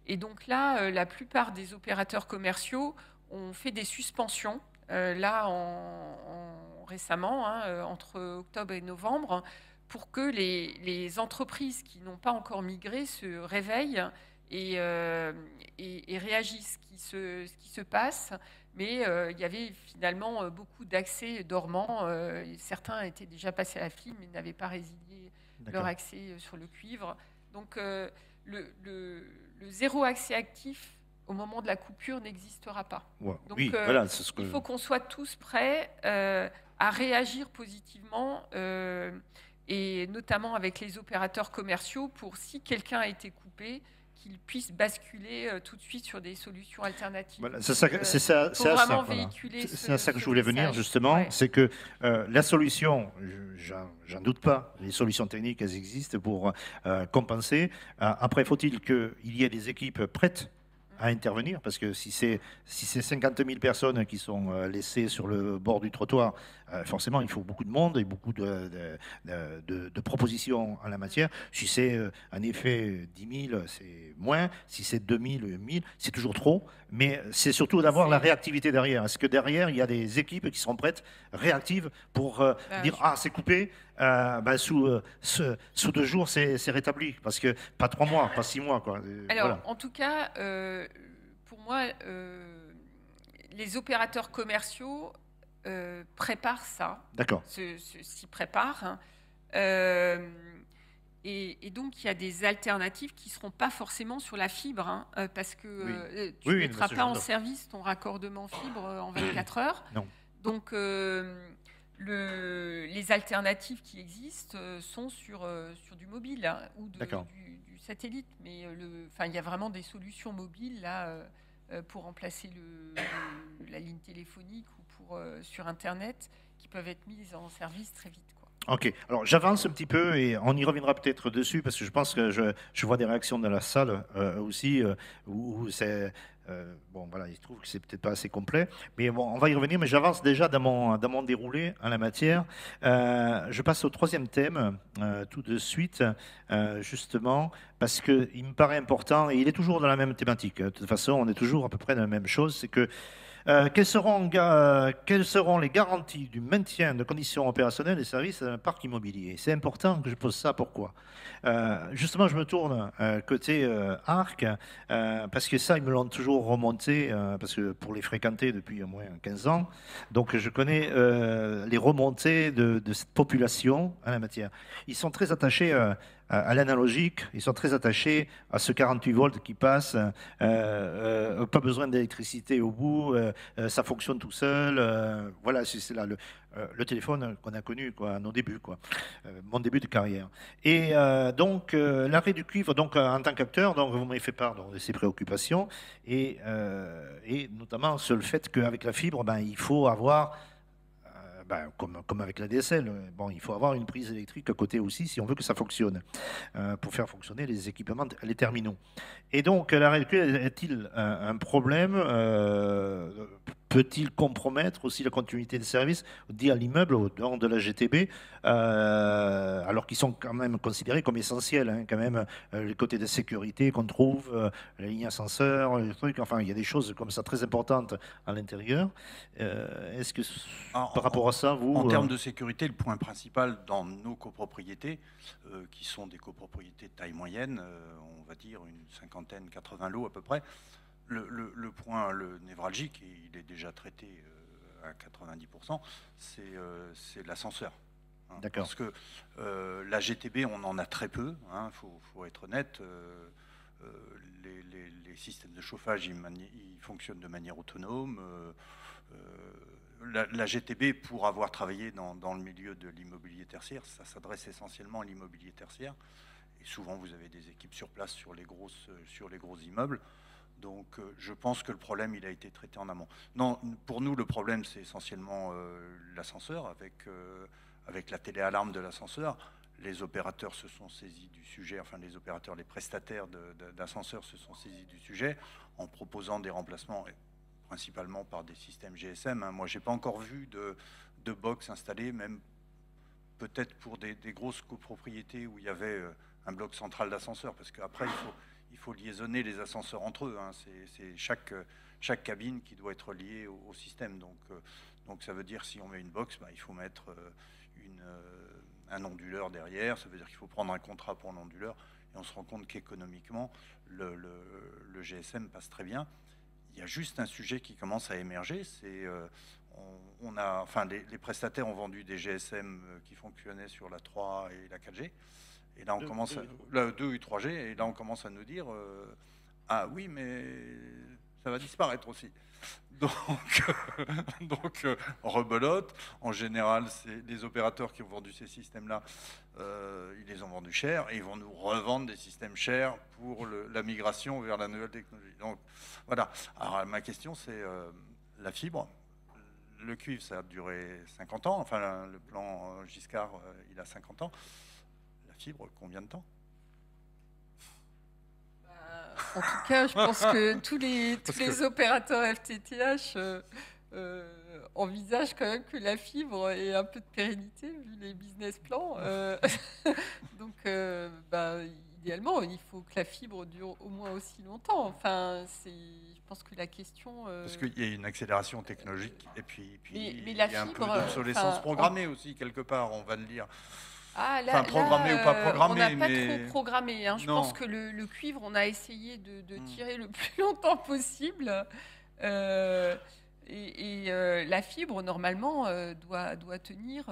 Et donc là, la plupart des opérateurs commerciaux ont fait des suspensions, récemment, hein, entre octobre et novembre, pour que les entreprises qui n'ont pas encore migré se réveillent et réagissent ce qui se passe. Mais il y avait finalement beaucoup d'accès dormants. Certains étaient déjà passés à la fibre, mais n'avaient pas résilié leur accès sur le cuivre. Donc le zéro accès actif au moment de la coupure n'existera pas. Ouais. Donc oui, voilà, il faut qu'on soit tous prêts à réagir positivement, et notamment avec les opérateurs commerciaux, pour si quelqu'un a été coupé, qu'ils puissent basculer tout de suite sur des solutions alternatives. Voilà, c'est ça que je voulais venir, justement. Ouais. C'est que la solution, j'en doute pas, les solutions techniques, elles existent pour compenser. Après, faut-il qu'il y ait des équipes prêtes à intervenir, parce que si c'est 50 000 personnes qui sont laissées sur le bord du trottoir, forcément il faut beaucoup de monde et beaucoup de propositions en la matière. Si c'est en effet 10 000, c'est moins. Si c'est 2 000, 1 000, c'est toujours trop. Mais c'est surtout d'avoir la réactivité derrière. Est-ce que derrière il y a des équipes qui seront prêtes, réactives, pour dire ah, c'est coupé, sous 2 jours c'est rétabli, parce que pas 3 mois, pas 6 mois, quoi. Alors voilà. En tout cas, pour moi, les opérateurs commerciaux préparent ça. D'accord. S'y préparent. Hein. Et donc, il y a des alternatives qui ne seront pas forcément sur la fibre, hein, parce que tu ne mettras pas en service ton raccordement fibre en 24 heures. Non. Donc, les alternatives qui existent sont sur du mobile, hein, ou du satellite. Mais il y a vraiment des solutions mobiles là, pour remplacer la ligne téléphonique ou sur Internet, qui peuvent être mises en service très vite. Ok, alors j'avance un petit peu et on y reviendra peut-être dessus, parce que je pense que je vois des réactions dans la salle aussi où c'est... bon, voilà, il se trouve que c'est peut-être pas assez complet, mais bon, on va y revenir. Mais j'avance déjà dans mon déroulé en la matière. Je passe au 3e thème tout de suite, justement, parce qu'il me paraît important, et il est toujours dans la même thématique. De toute façon, on est toujours à peu près dans la même chose, c'est que quelles seront les garanties du maintien de conditions opérationnelles des services d'un parc immobilier? C'est important que je pose ça. Pourquoi? Justement, je me tourne côté Arc, parce que ça, ils me l'ont toujours remonté, parce que pour les fréquenter depuis au moins 15 ans, donc je connais les remontées de cette population en la matière. Ils sont très attachés à l'analogique, ils sont très attachés à ce 48 volts qui passe, pas besoin d'électricité au bout, ça fonctionne tout seul. Voilà, c'est là le téléphone qu'on a connu, quoi, à nos débuts, quoi, mon début de carrière. Et donc l'arrêt du cuivre, donc en tant qu'acteur, donc vous m'avez fait part de ces préoccupations, et notamment sur le fait qu'avec la fibre, il faut avoir comme avec la DSL. Bon, il faut avoir une prise électrique à côté aussi si on veut que ça fonctionne, pour faire fonctionner les équipements, les terminaux. Et donc, l'arrêt de cuivre est-il un problème peut-il compromettre aussi la continuité des services dit à l'immeuble au dehors de la GTB, alors qu'ils sont quand même considérés comme essentiels, hein, quand même, les côtés de sécurité qu'on trouve, les lignes ascenseurs, les trucs, enfin, il y a des choses comme ça très importantes à l'intérieur. Est-ce que, par rapport à ça, vous... En termes de sécurité, le point principal dans nos copropriétés, qui sont des copropriétés de taille moyenne, on va dire une 50aine, 80 lots à peu près, le point névralgique, et il est déjà traité à 90%, c'est l'ascenseur. Hein, D'accord. parce que la GTB, on en a très peu, faut être honnête. Les systèmes de chauffage, ils fonctionnent de manière autonome. La GTB, pour avoir travaillé dans le milieu de l'immobilier tertiaire, ça s'adresse essentiellement à l'immobilier tertiaire. Et souvent, vous avez des équipes sur place sur les gros immeubles. Donc, je pense que le problème, il a été traité en amont. Non, pour nous, le problème, c'est essentiellement l'ascenseur, avec la téléalarme de l'ascenseur. Les opérateurs se sont saisis du sujet, enfin les opérateurs, les prestataires d'ascenseurs se sont saisis du sujet en proposant des remplacements, principalement par des systèmes GSM. Hein. Moi, j'ai pas encore vu de box installées, même peut-être pour des grosses copropriétés où il y avait un bloc central d'ascenseur, parce qu'après, il faut liaisonner les ascenseurs entre eux. Hein. C'est chaque cabine qui doit être liée au système. Donc ça veut dire, si on met une box, il faut mettre un onduleur derrière. Ça veut dire qu'il faut prendre un contrat pour un onduleur. Et on se rend compte qu'économiquement, le GSM passe très bien. Il y a juste un sujet qui commence à émerger, c'est les prestataires ont vendu des GSM qui fonctionnaient sur la 3 et la 4G. Et là, la 2 et 3G, et là, on commence à nous dire ah oui, mais ça va disparaître aussi. Donc rebelote. En général, c'est les opérateurs qui ont vendu ces systèmes-là, ils les ont vendus cher et ils vont nous revendre des systèmes chers pour la migration vers la nouvelle technologie. Donc voilà. Alors ma question, c'est la fibre. Le cuivre, ça a duré 50 ans. Enfin, le plan Giscard, il a 50 ans. La fibre, combien de temps? En tout cas, je pense que tous les opérateurs FTTH envisagent quand même que la fibre ait un peu de pérennité vu les business plans. Donc, idéalement, il faut que la fibre dure au moins aussi longtemps. Enfin, je pense que la question... Parce qu'il y a une accélération technologique et puis mais il y la a un peu fibre, d'obsolescence programmée aussi, quelque part, on va le dire. Ah, programmé ou pas programmé, on n'a pas mais... trop programmé. Hein. Je pense que le cuivre, on a essayé de tirer le plus longtemps possible. La fibre, normalement, doit tenir...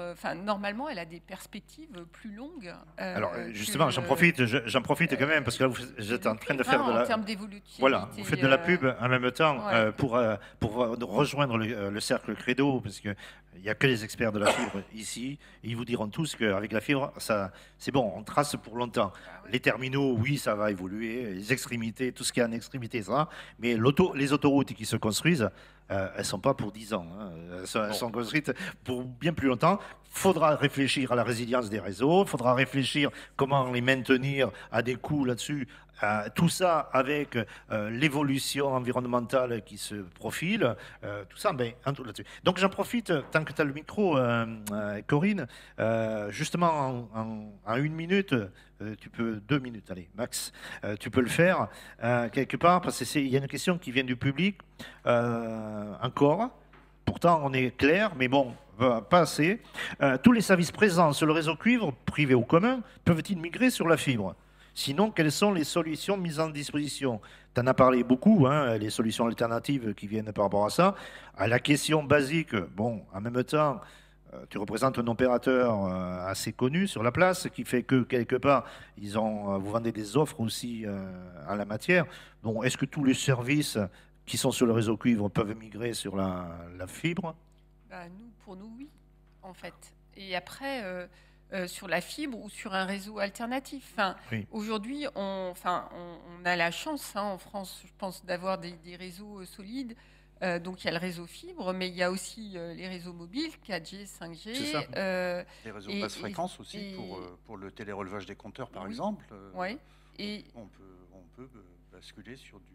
normalement, elle a des perspectives plus longues. Alors, justement, j'en profite quand même, parce que là, vous êtes en train de faire de la... En termes d'évolutivité. Voilà, vous faites de la pub en même temps ouais. pour rejoindre le cercle Credo, parce qu'il n'y a que les experts de la fibre ici, et ils vous diront tous qu'avec la fibre, c'est bon, on trace pour longtemps. Les terminaux, oui, ça va évoluer, les extrémités, tout ce qui est en extrémité, ça, mais les autoroutes qui se construisent, elles ne sont pas pour 10 ans. Hein. Elles sont construites pour bien plus longtemps. Il faudra réfléchir à la résilience des réseaux, il faudra réfléchir comment les maintenir à des coûts là-dessus. Tout ça avec l'évolution environnementale qui se profile, tout ça, un tout là-dessus. Donc j'en profite, tant que tu as le micro, Corinne, justement en 1 minute, tu peux 2 minutes, allez, max, tu peux le faire quelque part, parce qu'il y a une question qui vient du public, encore. Pourtant, on est clair, mais bon, pas assez. Tous les services présents sur le réseau cuivre, privé ou commun, peuvent-ils migrer sur la fibre ? Sinon, quelles sont les solutions mises en disposition? Tu en as parlé beaucoup, hein, les solutions alternatives qui viennent par rapport à ça. À la question basique, bon, en même temps, tu représentes un opérateur assez connu sur la place, qui fait que, quelque part, vous vendez des offres aussi en la matière. Donc, est-ce que tous les services qui sont sur le réseau cuivre peuvent migrer sur la fibre? Pour nous, oui, en fait. Et après... sur la fibre ou sur un réseau alternatif. Oui. Aujourd'hui, on a la chance en France, je pense, d'avoir des réseaux solides Donc il y a le réseau fibre, mais il y a aussi les réseaux mobiles, 4G, 5G. C'est ça. Les réseaux basse fréquence aussi pour le télérelevage des compteurs, par exemple. Ouais. Et on peut basculer sur du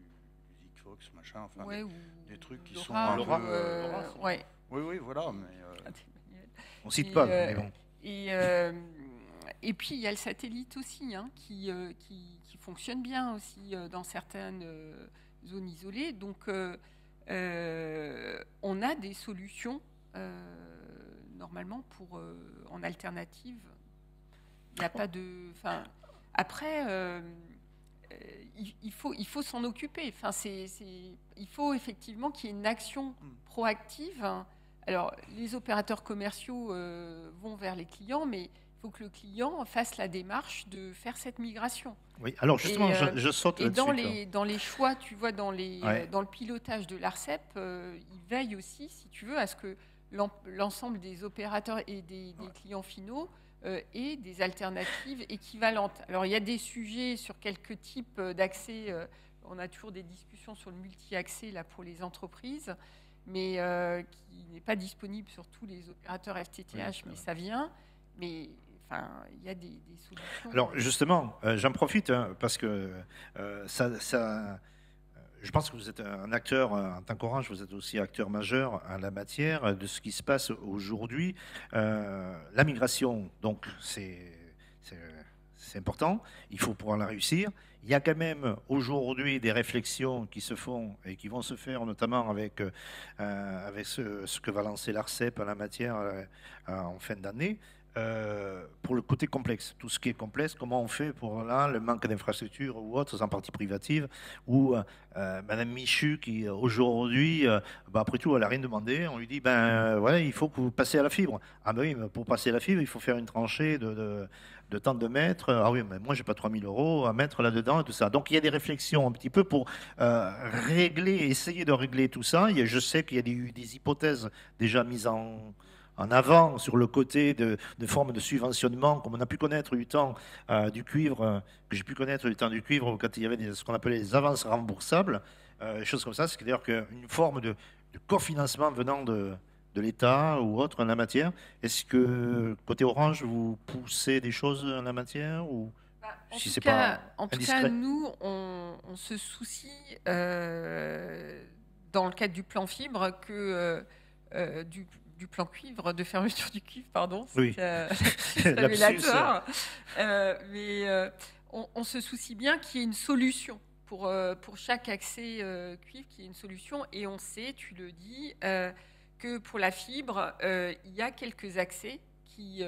Sigfox, machin, enfin ou des trucs qui Laura, sont un Laura, peu... ouais. Oui, voilà. Mais, On cite pas, mais bon. Et puis il y a le satellite aussi, hein, qui fonctionne bien aussi dans certaines zones isolées. Donc on a des solutions normalement pour en alternative. Il n'y a pas de. Enfin, après, il faut s'en occuper. Enfin, il faut effectivement qu'il y ait une action proactive. Alors, les opérateurs commerciaux vont vers les clients, mais il faut que le client fasse la démarche de faire cette migration. Oui, alors justement, je saute là-dessus. Et dans les choix, tu vois, dans le pilotage de l'ARCEP, il veille aussi, si tu veux, à ce que l'ensemble des opérateurs et des clients finaux aient des alternatives équivalentes. Alors, il y a des sujets sur quelques types d'accès. On a toujours des discussions sur le multi-accès là, pour les entreprises, mais qui n'est pas disponible sur tous les opérateurs FTTH, mais ça vient. Mais enfin, il y a des solutions. Alors justement, j'en profite parce que je pense que vous êtes un acteur, en tant qu'Orange, vous êtes aussi acteur majeur en la matière de ce qui se passe aujourd'hui. La migration, donc, c'est important, il faut pouvoir la réussir. Il y a quand même aujourd'hui des réflexions qui se font et qui vont se faire, notamment avec ce que va lancer l'ARCEP en la matière en fin d'année. Pour le côté complexe, tout ce qui est complexe, comment on fait pour là, le manque d'infrastructures ou autres en partie privative, ou Madame Michu qui aujourd'hui, après tout, elle n'a rien demandé, on lui dit, voilà, il faut que vous passiez à la fibre. Ah ben oui, mais pour passer à la fibre, il faut faire une tranchée de tant de mètres. Ah oui, mais moi, j'ai pas 3 000 € à mettre là-dedans et tout ça. Donc, il y a des réflexions un petit peu pour essayer de régler tout ça. Je sais qu'il y a eu des hypothèses déjà mises en avant sur le côté de formes de subventionnement, comme on a pu connaître du temps du cuivre, que j'ai pu connaître du temps du cuivre, quand il y avait ce qu'on appelait les avances remboursables, choses comme ça. C'est-à-dire qu'une forme de cofinancement venant de l'État ou autre en la matière. Est-ce que, côté Orange, vous poussez des choses en la matière ou en si tout c'est cas, pas en tout indiscret? cas, nous, on se soucie, dans le cadre du plan fibre, que du plan cuivre, de fermeture du cuivre, pardon, Oui. c'est révélateur. Mais on se soucie bien qu'il y ait une solution pour chaque accès cuivre, qu'il y ait une solution. Et on sait, tu le dis, que pour la fibre, il y a quelques accès qui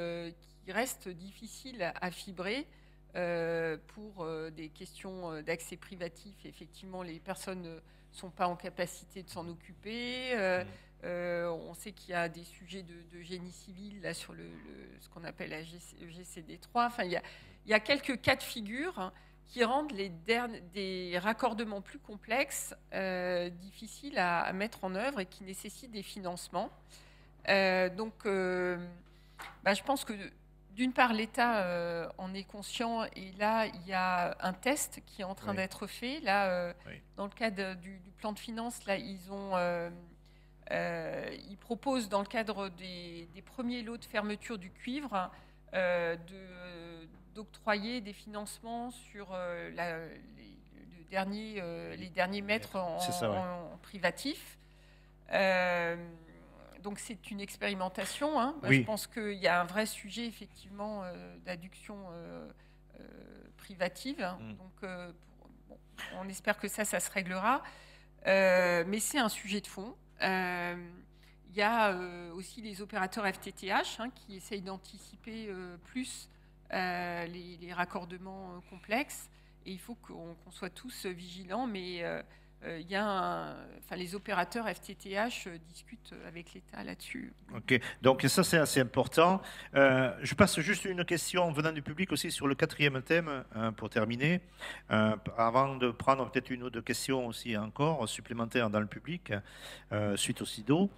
restent difficiles à fibrer pour des questions d'accès privatif. Effectivement, les personnes ne sont pas en capacité de s'en occuper. On sait qu'il y a des sujets de génie civil là, sur ce qu'on appelle la GCD3. Enfin, il y a quelques cas de figure qui rendent des raccordements plus complexes difficiles à mettre en œuvre et qui nécessitent des financements. Donc, je pense que d'une part, l'État en est conscient et là, il y a un test qui est en train d'être fait. Là, dans le cadre du plan de finances, là, ils proposent, dans le cadre des premiers lots de fermeture du cuivre, d'octroyer des financements sur les derniers mètres en privatif. Donc c'est une expérimentation. Hein. Je pense qu'il y a un vrai sujet effectivement d'adduction privative. Hein. Donc on espère que ça se réglera. Mais c'est un sujet de fond. Il y a aussi les opérateurs FTTH qui essayent d'anticiper plus les raccordements complexes. Et il faut qu'on soit tous vigilants. Mais les opérateurs FTTH discutent avec l'État là-dessus. Ok, donc ça c'est assez important. Je passe juste une question venant du public aussi sur le 4e thème pour terminer, avant de prendre peut-être une ou deux questions aussi encore supplémentaires dans le public suite au SIDO.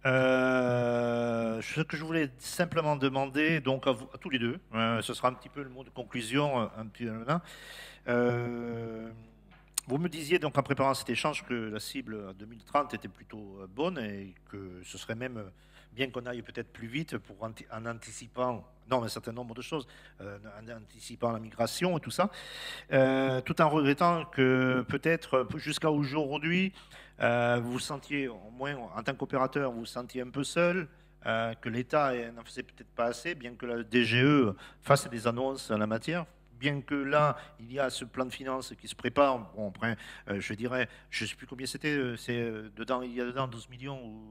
Ce que je voulais simplement demander donc à tous les deux, ce sera un petit peu le mot de conclusion un petit peu là. Vous me disiez donc en préparant cet échange que la cible à 2030 était plutôt bonne et que ce serait même bien qu'on aille peut-être plus vite en anticipant un certain nombre de choses, en anticipant la migration et tout ça, tout en regrettant que peut-être jusqu'à aujourd'hui, vous vous sentiez, au moins en tant qu'opérateur, vous vous sentiez un peu seul, que l'État n'en faisait peut-être pas assez, bien que la DGE fasse des annonces en la matière. Bien que là, il y a ce plan de finances qui se prépare, bon, après, je dirais, je ne sais plus combien c'était, il y a dedans 12 millions, ou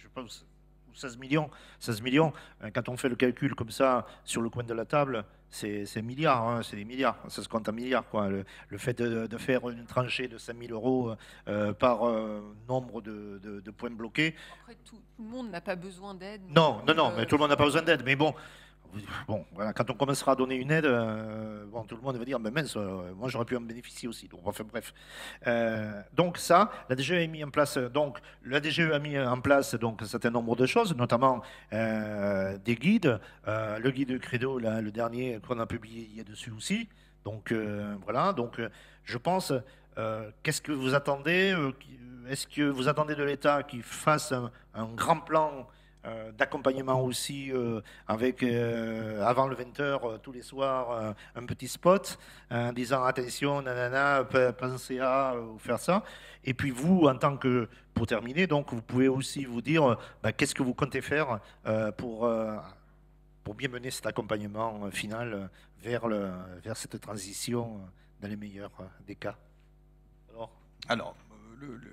je pense, ou 16 millions. 16 millions, quand on fait le calcul comme ça, sur le coin de la table, c'est milliards, hein, c'est des milliards, ça se compte en milliards, quoi. Le fait de faire une tranchée de 5 000 euros par nombre de points bloqués. Après, tout le monde n'a pas besoin d'aide. Non, mais tout le monde n'a pas besoin d'aide, mais bon. Bon, voilà, quand on commencera à donner une aide, bon, tout le monde va dire, mais mince, moi j'aurais pu en bénéficier aussi. Donc, enfin bref. Donc ça, la DGE a mis en place, donc un certain nombre de choses, notamment des guides. Le guide Credo, là, le dernier qu'on a publié, il y a dessus aussi. Donc voilà. Donc je pense, qu'est-ce que vous attendez Est-ce que vous attendez de l'État qu'il fasse un grand plan d'accompagnement aussi avec avant le 20h tous les soirs un petit spot en disant attention nanana pensez à faire ça et puis vous en tant que pour terminer donc vous pouvez aussi vous dire qu'est-ce que vous comptez faire pour bien mener cet accompagnement final vers cette transition dans les meilleurs des cas. Alors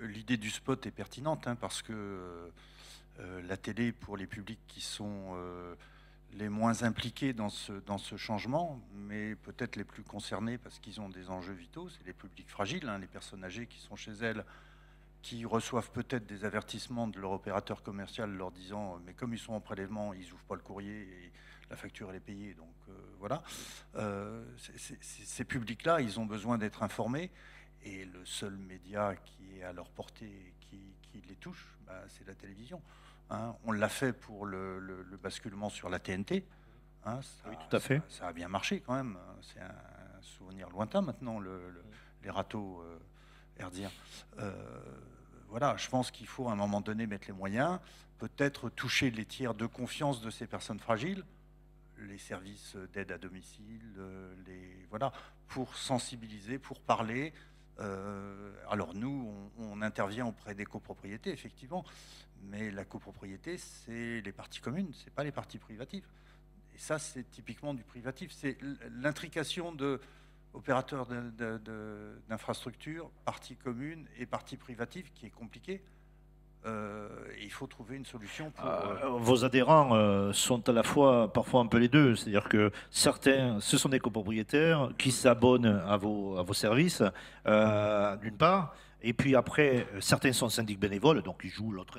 l'idée du spot est pertinente hein, parce que la télé, pour les publics qui sont les moins impliqués dans ce changement, mais peut-être les plus concernés parce qu'ils ont des enjeux vitaux, c'est les publics fragiles, hein, les personnes âgées qui sont chez elles, qui reçoivent peut-être des avertissements de leur opérateur commercial leur disant mais comme ils sont en prélèvement, ils n'ouvrent pas le courrier et la facture elle est payée, donc voilà. Ces publics-là, ils ont besoin d'être informés et le seul média qui est à leur portée, qui les touche, c'est la télévision. Hein, on l'a fait pour le basculement sur la TNT. Hein, oui, tout à fait. Ça a bien marché quand même. C'est un souvenir lointain maintenant, les râteaux hertziens. Voilà, je pense qu'il faut à un moment donné mettre les moyens, peut-être toucher les tiers de confiance de ces personnes fragiles, les services d'aide à domicile, voilà, pour sensibiliser, pour parler. Alors nous, on intervient auprès des copropriétés, effectivement, mais la copropriété, c'est les parties communes, c'est pas les parties privatives. Et ça, c'est typiquement du privatif. C'est l'intrication de opérateurs d'infrastructures, parties communes et parties privatives qui est compliquée. Il faut trouver une solution pour... Vos adhérents sont à la fois parfois un peu les deux, c'est-à-dire que certains, ce sont des copropriétaires qui s'abonnent à vos services, d'une part, et puis après, certains sont syndics bénévoles, donc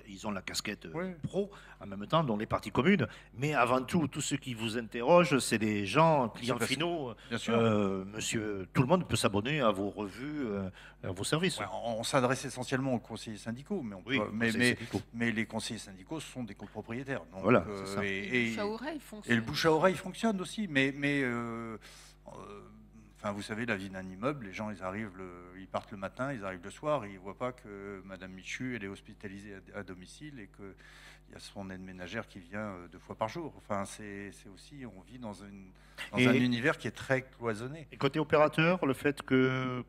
ils ont la casquette pro en même temps, dont les parties communes, mais avant tout, tous ceux qui vous interrogent, c'est des gens, clients finaux. Bien sûr. Monsieur, tout le monde peut s'abonner à vos revues, à vos services. Ouais, on s'adresse essentiellement aux conseillers syndicaux, mais les conseillers syndicaux sont des copropriétaires. Donc, voilà, et le bouche à oreille fonctionne. Et le bouche à oreille fonctionne aussi, enfin, vous savez, la vie d'un immeuble, les gens, ils partent le matin, ils arrivent le soir, ils ne voient pas que Madame Michu, elle est hospitalisée à domicile et qu'il y a son aide ménagère qui vient 2 fois par jour. Enfin, c'est aussi, on vit dans un univers qui est très cloisonné. Et côté opérateur, le fait que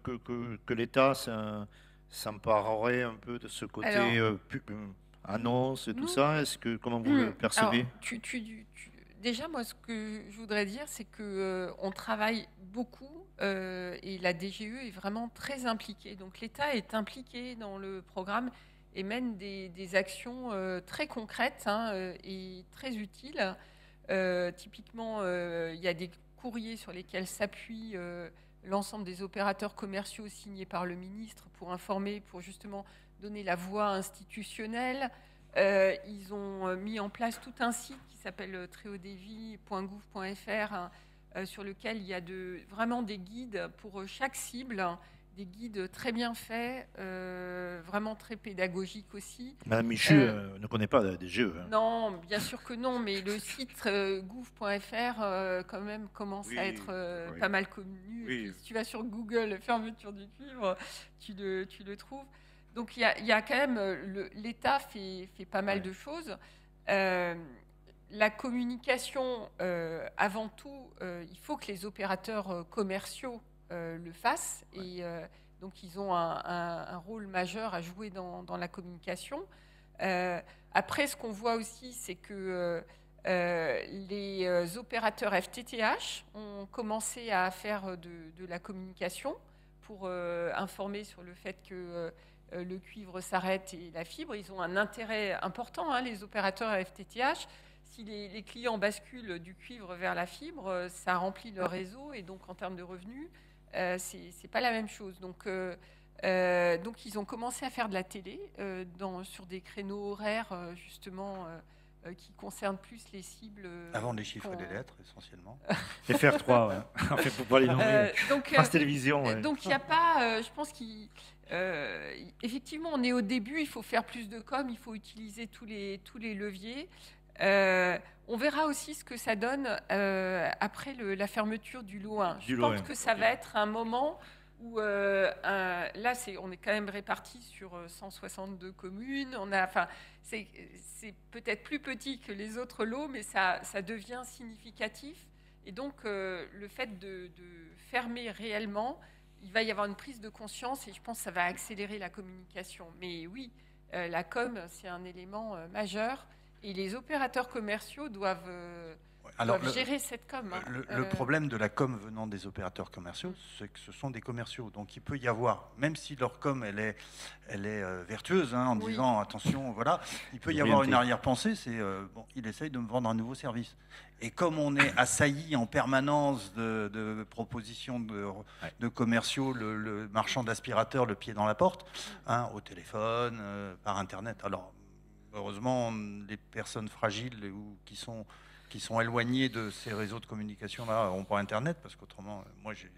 l'État s'emparerait un peu de ce côté annonce et tout ça, comment vous le percevez? Déjà, moi, ce que je voudrais dire, c'est qu'on travaille beaucoup et la DGE est vraiment très impliquée. Donc l'État est impliqué dans le programme et mène des actions très concrètes et très utiles. Typiquement, il y a des courriers sur lesquels s'appuie l'ensemble des opérateurs commerciaux signés par le ministre pour informer, pour justement donner la voix institutionnelle. Ils ont mis en place tout un site qui s'appelle treodévie.gouv.fr sur lequel il y a vraiment des guides pour chaque cible des guides très bien faits, vraiment très pédagogiques aussi. Madame Michu ne connaît pas des jeux. Hein. Non, bien sûr que non, mais le site gouv.fr quand même commence à être pas mal connu. Oui. Et puis, si tu vas sur Google, fermeture du cuivre, tu le trouves. Donc il y a quand même, l'État fait pas mal de choses. La communication, avant tout, il faut que les opérateurs commerciaux le fassent. Et donc, ils ont un rôle majeur à jouer dans la communication. Après, ce qu'on voit aussi, c'est que les opérateurs FTTH ont commencé à faire de la communication pour informer sur le fait que le cuivre s'arrête et la fibre. Ils ont un intérêt important, hein, les opérateurs FTTH. Si les clients basculent du cuivre vers la fibre, ça remplit leur réseau et donc en termes de revenus, c'est pas la même chose. Donc ils ont commencé à faire de la télé sur des créneaux horaires justement qui concernent plus les cibles. Avant les chiffres et les lettres, essentiellement. FR3, ouais. En fait, pour pas les nommer. France Télévisions. Ouais. Donc il n'y a pas, je pense qu'effectivement on est au début, il faut faire plus de com, il faut utiliser tous les leviers. On verra aussi ce que ça donne après la fermeture du lot 1. Je pense que ça va être un moment où là, on est quand même répartis sur 162 communes. C'est peut-être plus petit que les autres lots, mais ça devient significatif. Et donc, le fait de fermer réellement, il va y avoir une prise de conscience et je pense que ça va accélérer la communication. Mais oui, la com, c'est un élément majeur. Et les opérateurs commerciaux doivent gérer cette com. Le problème de la com venant des opérateurs commerciaux, c'est que ce sont des commerciaux. Donc il peut y avoir, même si leur com elle est vertueuse, hein, en disant attention, voilà, il peut y avoir une arrière-pensée, c'est il essaye de me vendre un nouveau service. Et comme on est assailli en permanence de propositions de commerciaux, le marchand d'aspirateurs, le pied dans la porte, hein, au téléphone, par Internet. Alors, heureusement, les personnes fragiles ou qui sont éloignées de ces réseaux de communication-là n'ont pas Internet, parce qu'autrement, moi, j'ai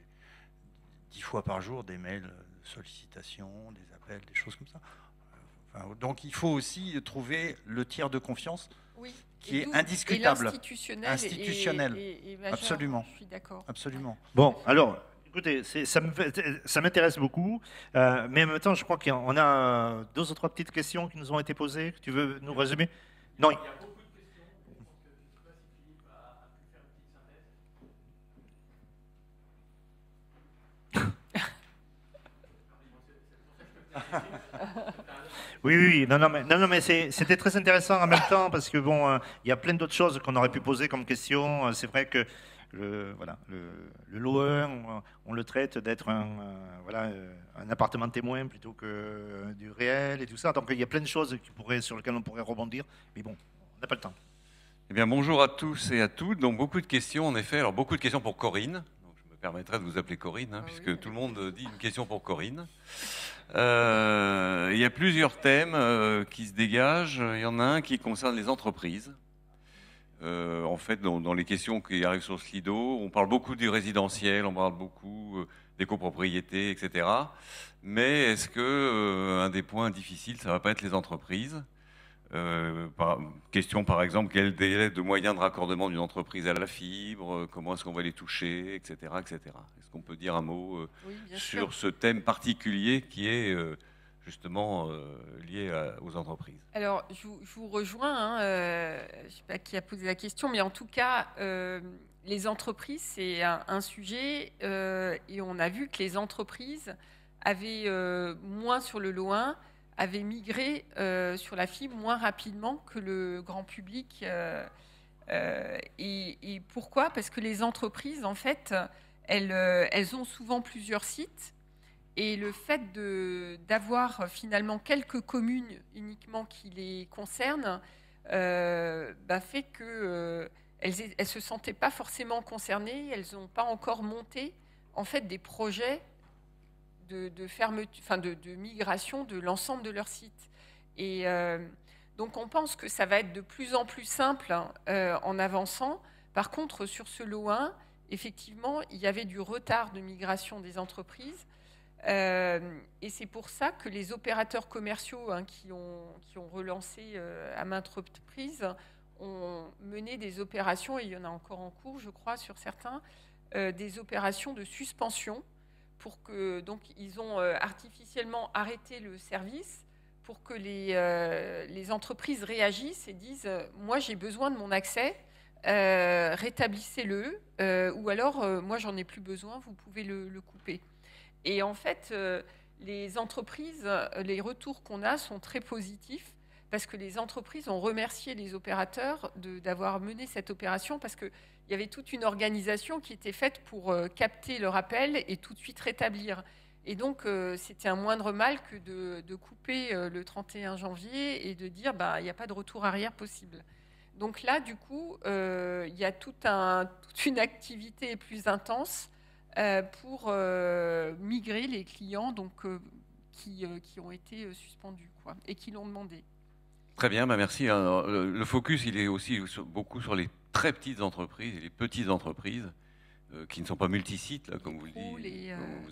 10 fois par jour des mails de sollicitations, des appels, des choses comme ça. Donc, il faut aussi trouver le tiers de confiance qui est indiscutable. Institutionnel. Et majeur, absolument. Je suis d'accord. Absolument. Bon, alors... Écoutez, ça m'intéresse beaucoup, mais en même temps, je crois qu'on a 2 ou 3 petites questions qui nous ont été posées. Tu veux nous résumer? Non. Il y a beaucoup de questions. Je pense que je ne sais pas si Philippe a pu faire une petite synthèse. Oui, non, mais c'était très intéressant en même temps parce que bon, il y a plein d'autres choses qu'on aurait pu poser comme question. C'est vrai que le lot 1, on le traite d'être un appartement témoin plutôt que du réel et tout ça. Donc il y a plein de choses sur lesquelles on pourrait rebondir, mais bon, on n'a pas le temps. Eh bien, bonjour à tous et à toutes. Donc beaucoup de questions en effet. Alors beaucoup de questions pour Corinne. Donc, je me permettrai de vous appeler Corinne, hein, puisque tout le monde dit une question pour Corinne. Il y a plusieurs thèmes qui se dégagent. Il y en a un qui concerne les entreprises. En fait, dans les questions qui arrivent sur Slido, on parle beaucoup du résidentiel, on parle beaucoup des copropriétés, etc. Mais est-ce que un des points difficiles, ça ne va pas être les entreprises? Question par exemple, quel délai de moyen de raccordement d'une entreprise à la fibre, comment est-ce qu'on va les toucher, etc. etc. Est-ce qu'on peut dire un mot sur ce thème particulier qui est justement lié aux entreprises? Alors, je vous rejoins, je ne sais pas qui a posé la question, mais en tout cas, les entreprises, c'est un sujet, et on a vu que les entreprises avaient, moins sur le lot 1, avaient migré sur la fibre moins rapidement que le grand public. Et pourquoi? Parce que les entreprises, en fait, elles ont souvent plusieurs sites. Et le fait d'avoir finalement quelques communes uniquement qui les concernent fait qu'elles ne se sentaient pas forcément concernées. Elles n'ont pas encore monté en fait des projets de migration de l'ensemble de leur site. Et donc on pense que ça va être de plus en plus simple en avançant. Par contre, sur ce lot 1, effectivement, il y avait du retard de migration des entreprises. Et c'est pour ça que les opérateurs commerciaux qui ont relancé à maintes reprises ont mené des opérations, et il y en a encore en cours, je crois, sur certains, des opérations de suspension pour que, donc, ils ont artificiellement arrêté le service pour que les entreprises réagissent et disent moi j'ai besoin de mon accès, rétablissez-le, ou alors moi j'en ai plus besoin, vous pouvez le couper. Et en fait, les entreprises, les retours qu'on a sont très positifs parce que les entreprises ont remercié les opérateurs d'avoir mené cette opération parce qu'il y avait toute une organisation qui était faite pour capter le rappel et tout de suite rétablir. Et donc, c'était un moindre mal que de couper le 31 janvier et de dire il n'y a pas de retour arrière possible. Donc là, du coup, il y a toute une activité plus intense pour migrer les clients donc, qui ont été suspendus et qui l'ont demandé. Très bien, merci. Alors, le focus, il est aussi beaucoup sur les très petites entreprises et les petites entreprises qui ne sont pas multisites, là, comme vous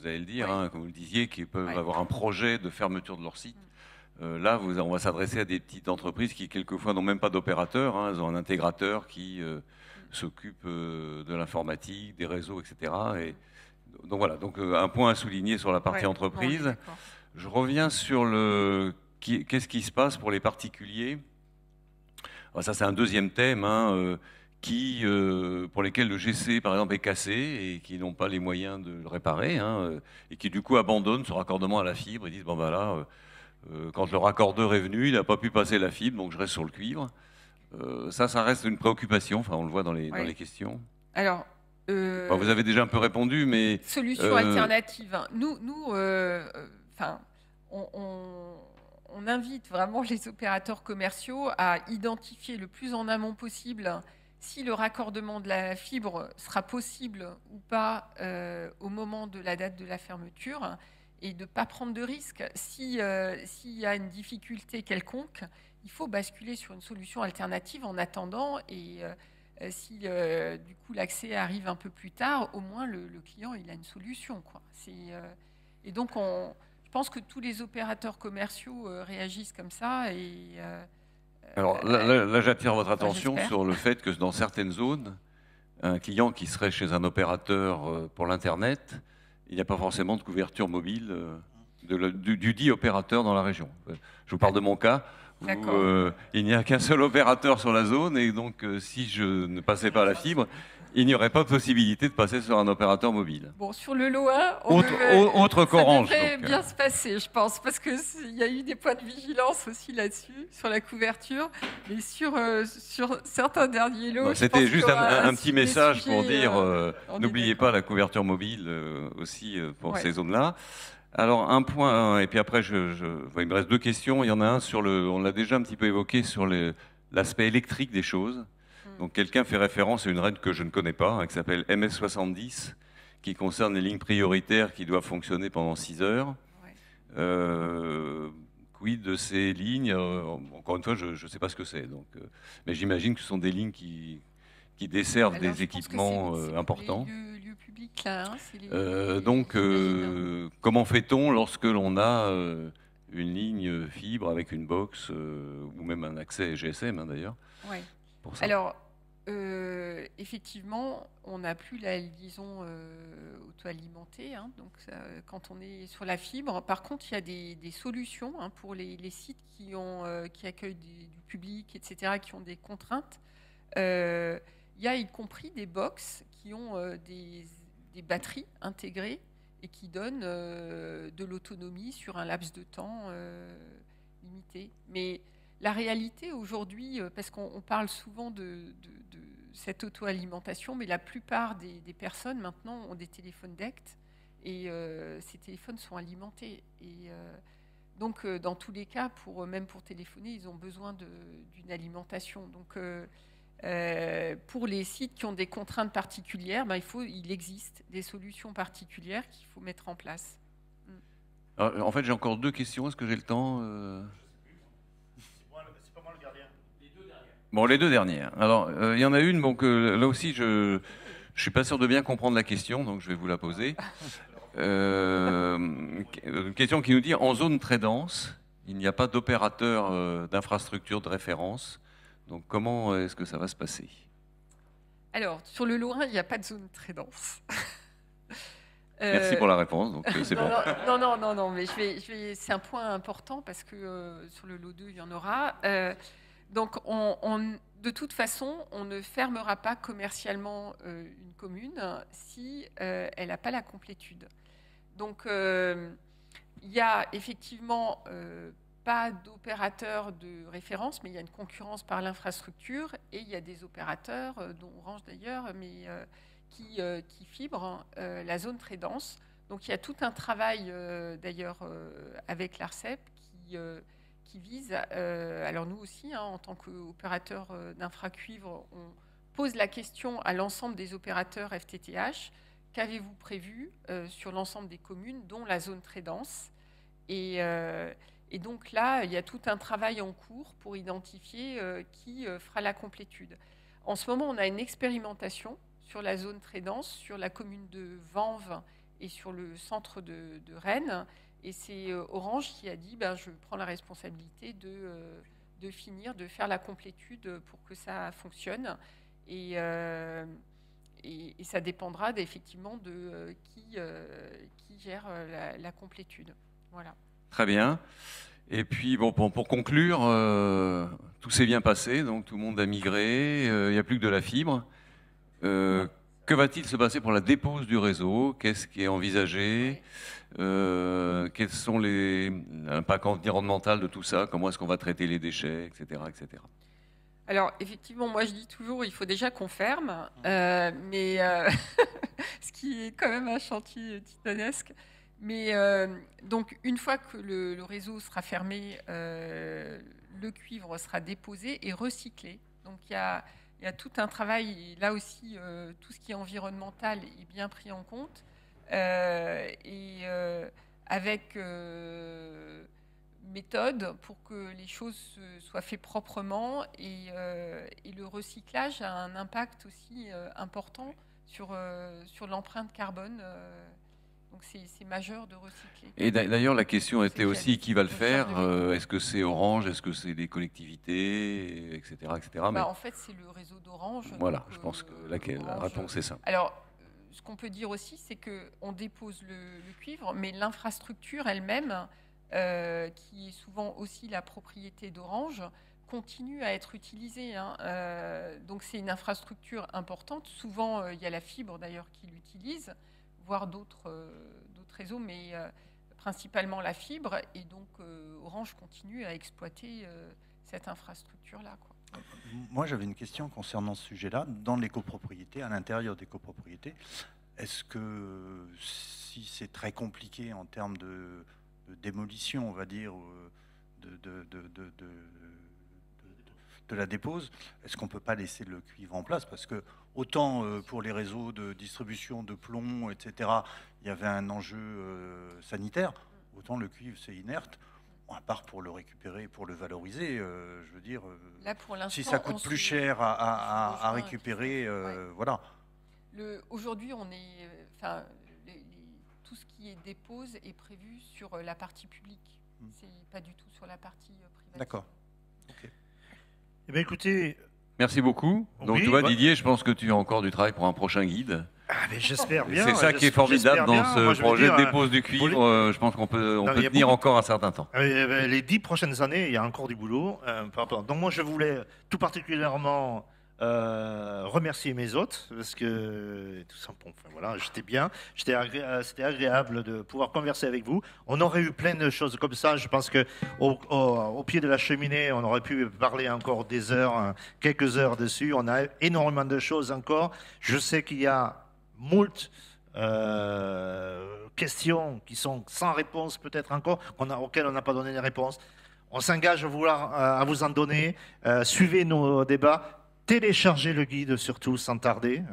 allez le dire, ouais. comme vous le disiez, qui peuvent avoir un projet de fermeture de leur site. Là, on va s'adresser à des petites entreprises qui, quelquefois, n'ont même pas d'opérateur. Elles ont un intégrateur qui s'occupe de l'informatique, des réseaux, etc. Et donc voilà, donc, un point à souligner sur la partie entreprise. Je reviens sur qu'est-ce qui se passe pour les particuliers. Alors ça, c'est un deuxième thème pour lesquels le GC, par exemple, est cassé et qui n'ont pas les moyens de le réparer et qui, du coup, abandonnent ce raccordement à la fibre. Ils disent, bon, ben là, quand le raccordeur est venu, il n'a pas pu passer la fibre, donc je reste sur le cuivre. Ça reste une préoccupation. Enfin, on le voit dans les questions. Alors, vous avez déjà un peu répondu, mais... Solution alternative. Nous on invite vraiment les opérateurs commerciaux à identifier le plus en amont possible si le raccordement de la fibre sera possible ou pas au moment de la date de la fermeture et de ne pas prendre de risques. S'il y a une difficulté quelconque, il faut basculer sur une solution alternative en attendant et si du coup l'accès arrive un peu plus tard, au moins le client il a une solution, quoi. Et donc je pense que tous les opérateurs commerciaux réagissent comme ça. Alors là j'attire votre attention sur le fait que dans certaines zones, un client qui serait chez un opérateur pour l'Internet, il n'y a pas forcément de couverture mobile du dit opérateur dans la région. Je vous parle de mon cas. Il n'y a qu'un seul opérateur sur la zone et donc si je ne passais pas la fibre, il n'y aurait pas de possibilité de passer sur un opérateur mobile. Bon, sur le lot 1, autre qu'Orange. Ça devrait bien se passer, je pense, parce qu'il y a eu des points de vigilance aussi là-dessus, sur la couverture, mais sur certains derniers lots. C'était juste un petit message pour dire, n'oubliez pas la couverture mobile aussi pour ces zones-là. Alors un point, et puis après il me reste deux questions. Il y en a un on l'a déjà un petit peu évoqué sur l'aspect électrique des choses. Donc quelqu'un fait référence à une règle que je ne connais pas, qui s'appelle MS70, qui concerne les lignes prioritaires qui doivent fonctionner pendant 6 heures. Quid de ces lignes encore une fois, je ne sais pas ce que c'est. Mais j'imagine que ce sont des lignes qui desservent des équipements importants. Lieux publics, là, comment fait-on lorsque l'on a une ligne fibre avec une box ou même un accès GSM d'ailleurs pour ça. Alors, effectivement, on n'a plus la liaison auto-alimentée, quand on est sur la fibre. Par contre, il y a des solutions pour les sites qui accueillent du public, etc., qui ont des contraintes. Il y a y compris des box qui ont des batteries intégrées et qui donnent de l'autonomie sur un laps de temps limité. Mais la réalité aujourd'hui, parce qu'on parle souvent de cette auto-alimentation, mais la plupart des personnes maintenant ont des téléphones DECT et ces téléphones sont alimentés. Et donc, dans tous les cas, même pour téléphoner, ils ont besoin d'une alimentation. Donc, pour les sites qui ont des contraintes particulières, il existe des solutions particulières qu'il faut mettre en place. Alors, en fait, j'ai encore deux questions. Est-ce que j'ai le temps C'est pas moi le gardien. Les deux dernières. Bon, les deux dernières. Alors, il y en a une, là aussi, je ne suis pas sûr de bien comprendre la question, donc je vais vous la poser. Une question qui nous dit, en zone très dense, il n'y a pas d'opérateur d'infrastructure de référence. Donc comment est-ce que ça va se passer? Alors, sur le Lorrain, il n'y a pas de zone très dense. Merci pour la réponse, donc c'est bon. Non, mais c'est un point important parce que sur le lot 2, il y en aura. Donc, de toute façon, on ne fermera pas commercialement une commune si elle n'a pas la complétude. Donc, il y a effectivement pas d'opérateur de référence, mais il y a une concurrence par l'infrastructure et il y a des opérateurs, dont Orange d'ailleurs, mais qui fibrent la zone très dense. Donc il y a tout un travail d'ailleurs avec l'ARCEP qui vise, alors nous aussi, en tant qu'opérateur d'infracuivre, on pose la question à l'ensemble des opérateurs FTTH, qu'avez-vous prévu sur l'ensemble des communes, dont la zone très dense? Et donc là, il y a tout un travail en cours pour identifier qui fera la complétude. En ce moment, on a une expérimentation sur la zone très dense, sur la commune de Vanves et sur le centre de Rennes. Et c'est Orange qui a dit je prends la responsabilité de finir, de faire la complétude pour que ça fonctionne. Et ça dépendra effectivement de qui gère la complétude. Voilà. Très bien. Et puis, bon, pour conclure, tout s'est bien passé, donc tout le monde a migré, il n'y a plus que de la fibre. Que va-t-il se passer pour la dépose du réseau? Qu'est-ce qui est envisagé? Quels sont l'impact environnemental de tout ça? Comment est-ce qu'on va traiter les déchets, etc., etc. Alors, effectivement, moi, je dis toujours, il faut déjà qu'on ferme, mais ce qui est quand même un chantier titanesque. Mais donc, une fois que le réseau sera fermé, le cuivre sera déposé et recyclé. Donc, il y a tout un travail. Et là aussi, tout ce qui est environnemental est bien pris en compte. Avec méthode pour que les choses soient faites proprement. Et le recyclage a un impact aussi important sur l'empreinte carbone. Donc c'est majeur de recycler. Et d'ailleurs, la question était aussi qui va le faire. Est-ce que c'est Orange? Est-ce que c'est des collectivités, etc., etc. Mais en fait, c'est le réseau d'Orange. Voilà, donc, je pense que la réponse est ça. Alors, ce qu'on peut dire aussi, c'est qu'on dépose le cuivre, mais l'infrastructure elle-même, qui est souvent aussi la propriété d'Orange, continue à être utilisée. Donc c'est une infrastructure importante. Souvent, il y a la fibre d'ailleurs qui l'utilise, voire d'autres réseaux, mais principalement la fibre. Et donc, Orange continue à exploiter cette infrastructure-là, quoi. Moi, j'avais une question concernant ce sujet-là. Dans les copropriétés, à l'intérieur des copropriétés, est-ce que si c'est très compliqué en termes de démolition, on va dire, de la dépose, est-ce qu'on ne peut pas laisser le cuivre en place? Parce que autant pour les réseaux de distribution de plomb, etc., il y avait un enjeu sanitaire, autant le cuivre, c'est inerte. À part pour le récupérer, pour le valoriser, je veux dire, là, pour si ça coûte plus cher à récupérer, voilà. Aujourd'hui, on est, tout ce qui est dépose est prévu sur la partie publique. C'est pas du tout sur la partie privée. D'accord. Okay. Eh bien, écoutez. Merci beaucoup. Donc, oui, tu vois, Didier, je pense que tu as encore du travail pour un prochain guide. Mais j'espère bien. C'est ça qui est formidable dans ce projet de dépose du cuivre. Je pense qu'on peut tenir encore un certain temps. Les 10 prochaines années, il y a encore du boulot. Donc moi, je voulais tout particulièrement remercier mes hôtes parce que tout ça, voilà, c'était agréable de pouvoir converser avec vous. On aurait eu plein de choses comme ça. Je pense que au pied de la cheminée, on aurait pu parler encore des heures, quelques heures dessus. On a énormément de choses encore. Je sais qu'il y a moult questions qui sont sans réponse peut-être encore, auxquelles on n'a pas donné de réponse. On s'engage à vous en donner. Suivez nos débats. Téléchargez le guide surtout sans tarder,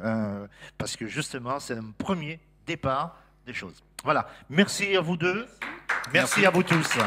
parce que justement c'est un premier départ des choses. Voilà, merci à vous deux, merci à vous tous.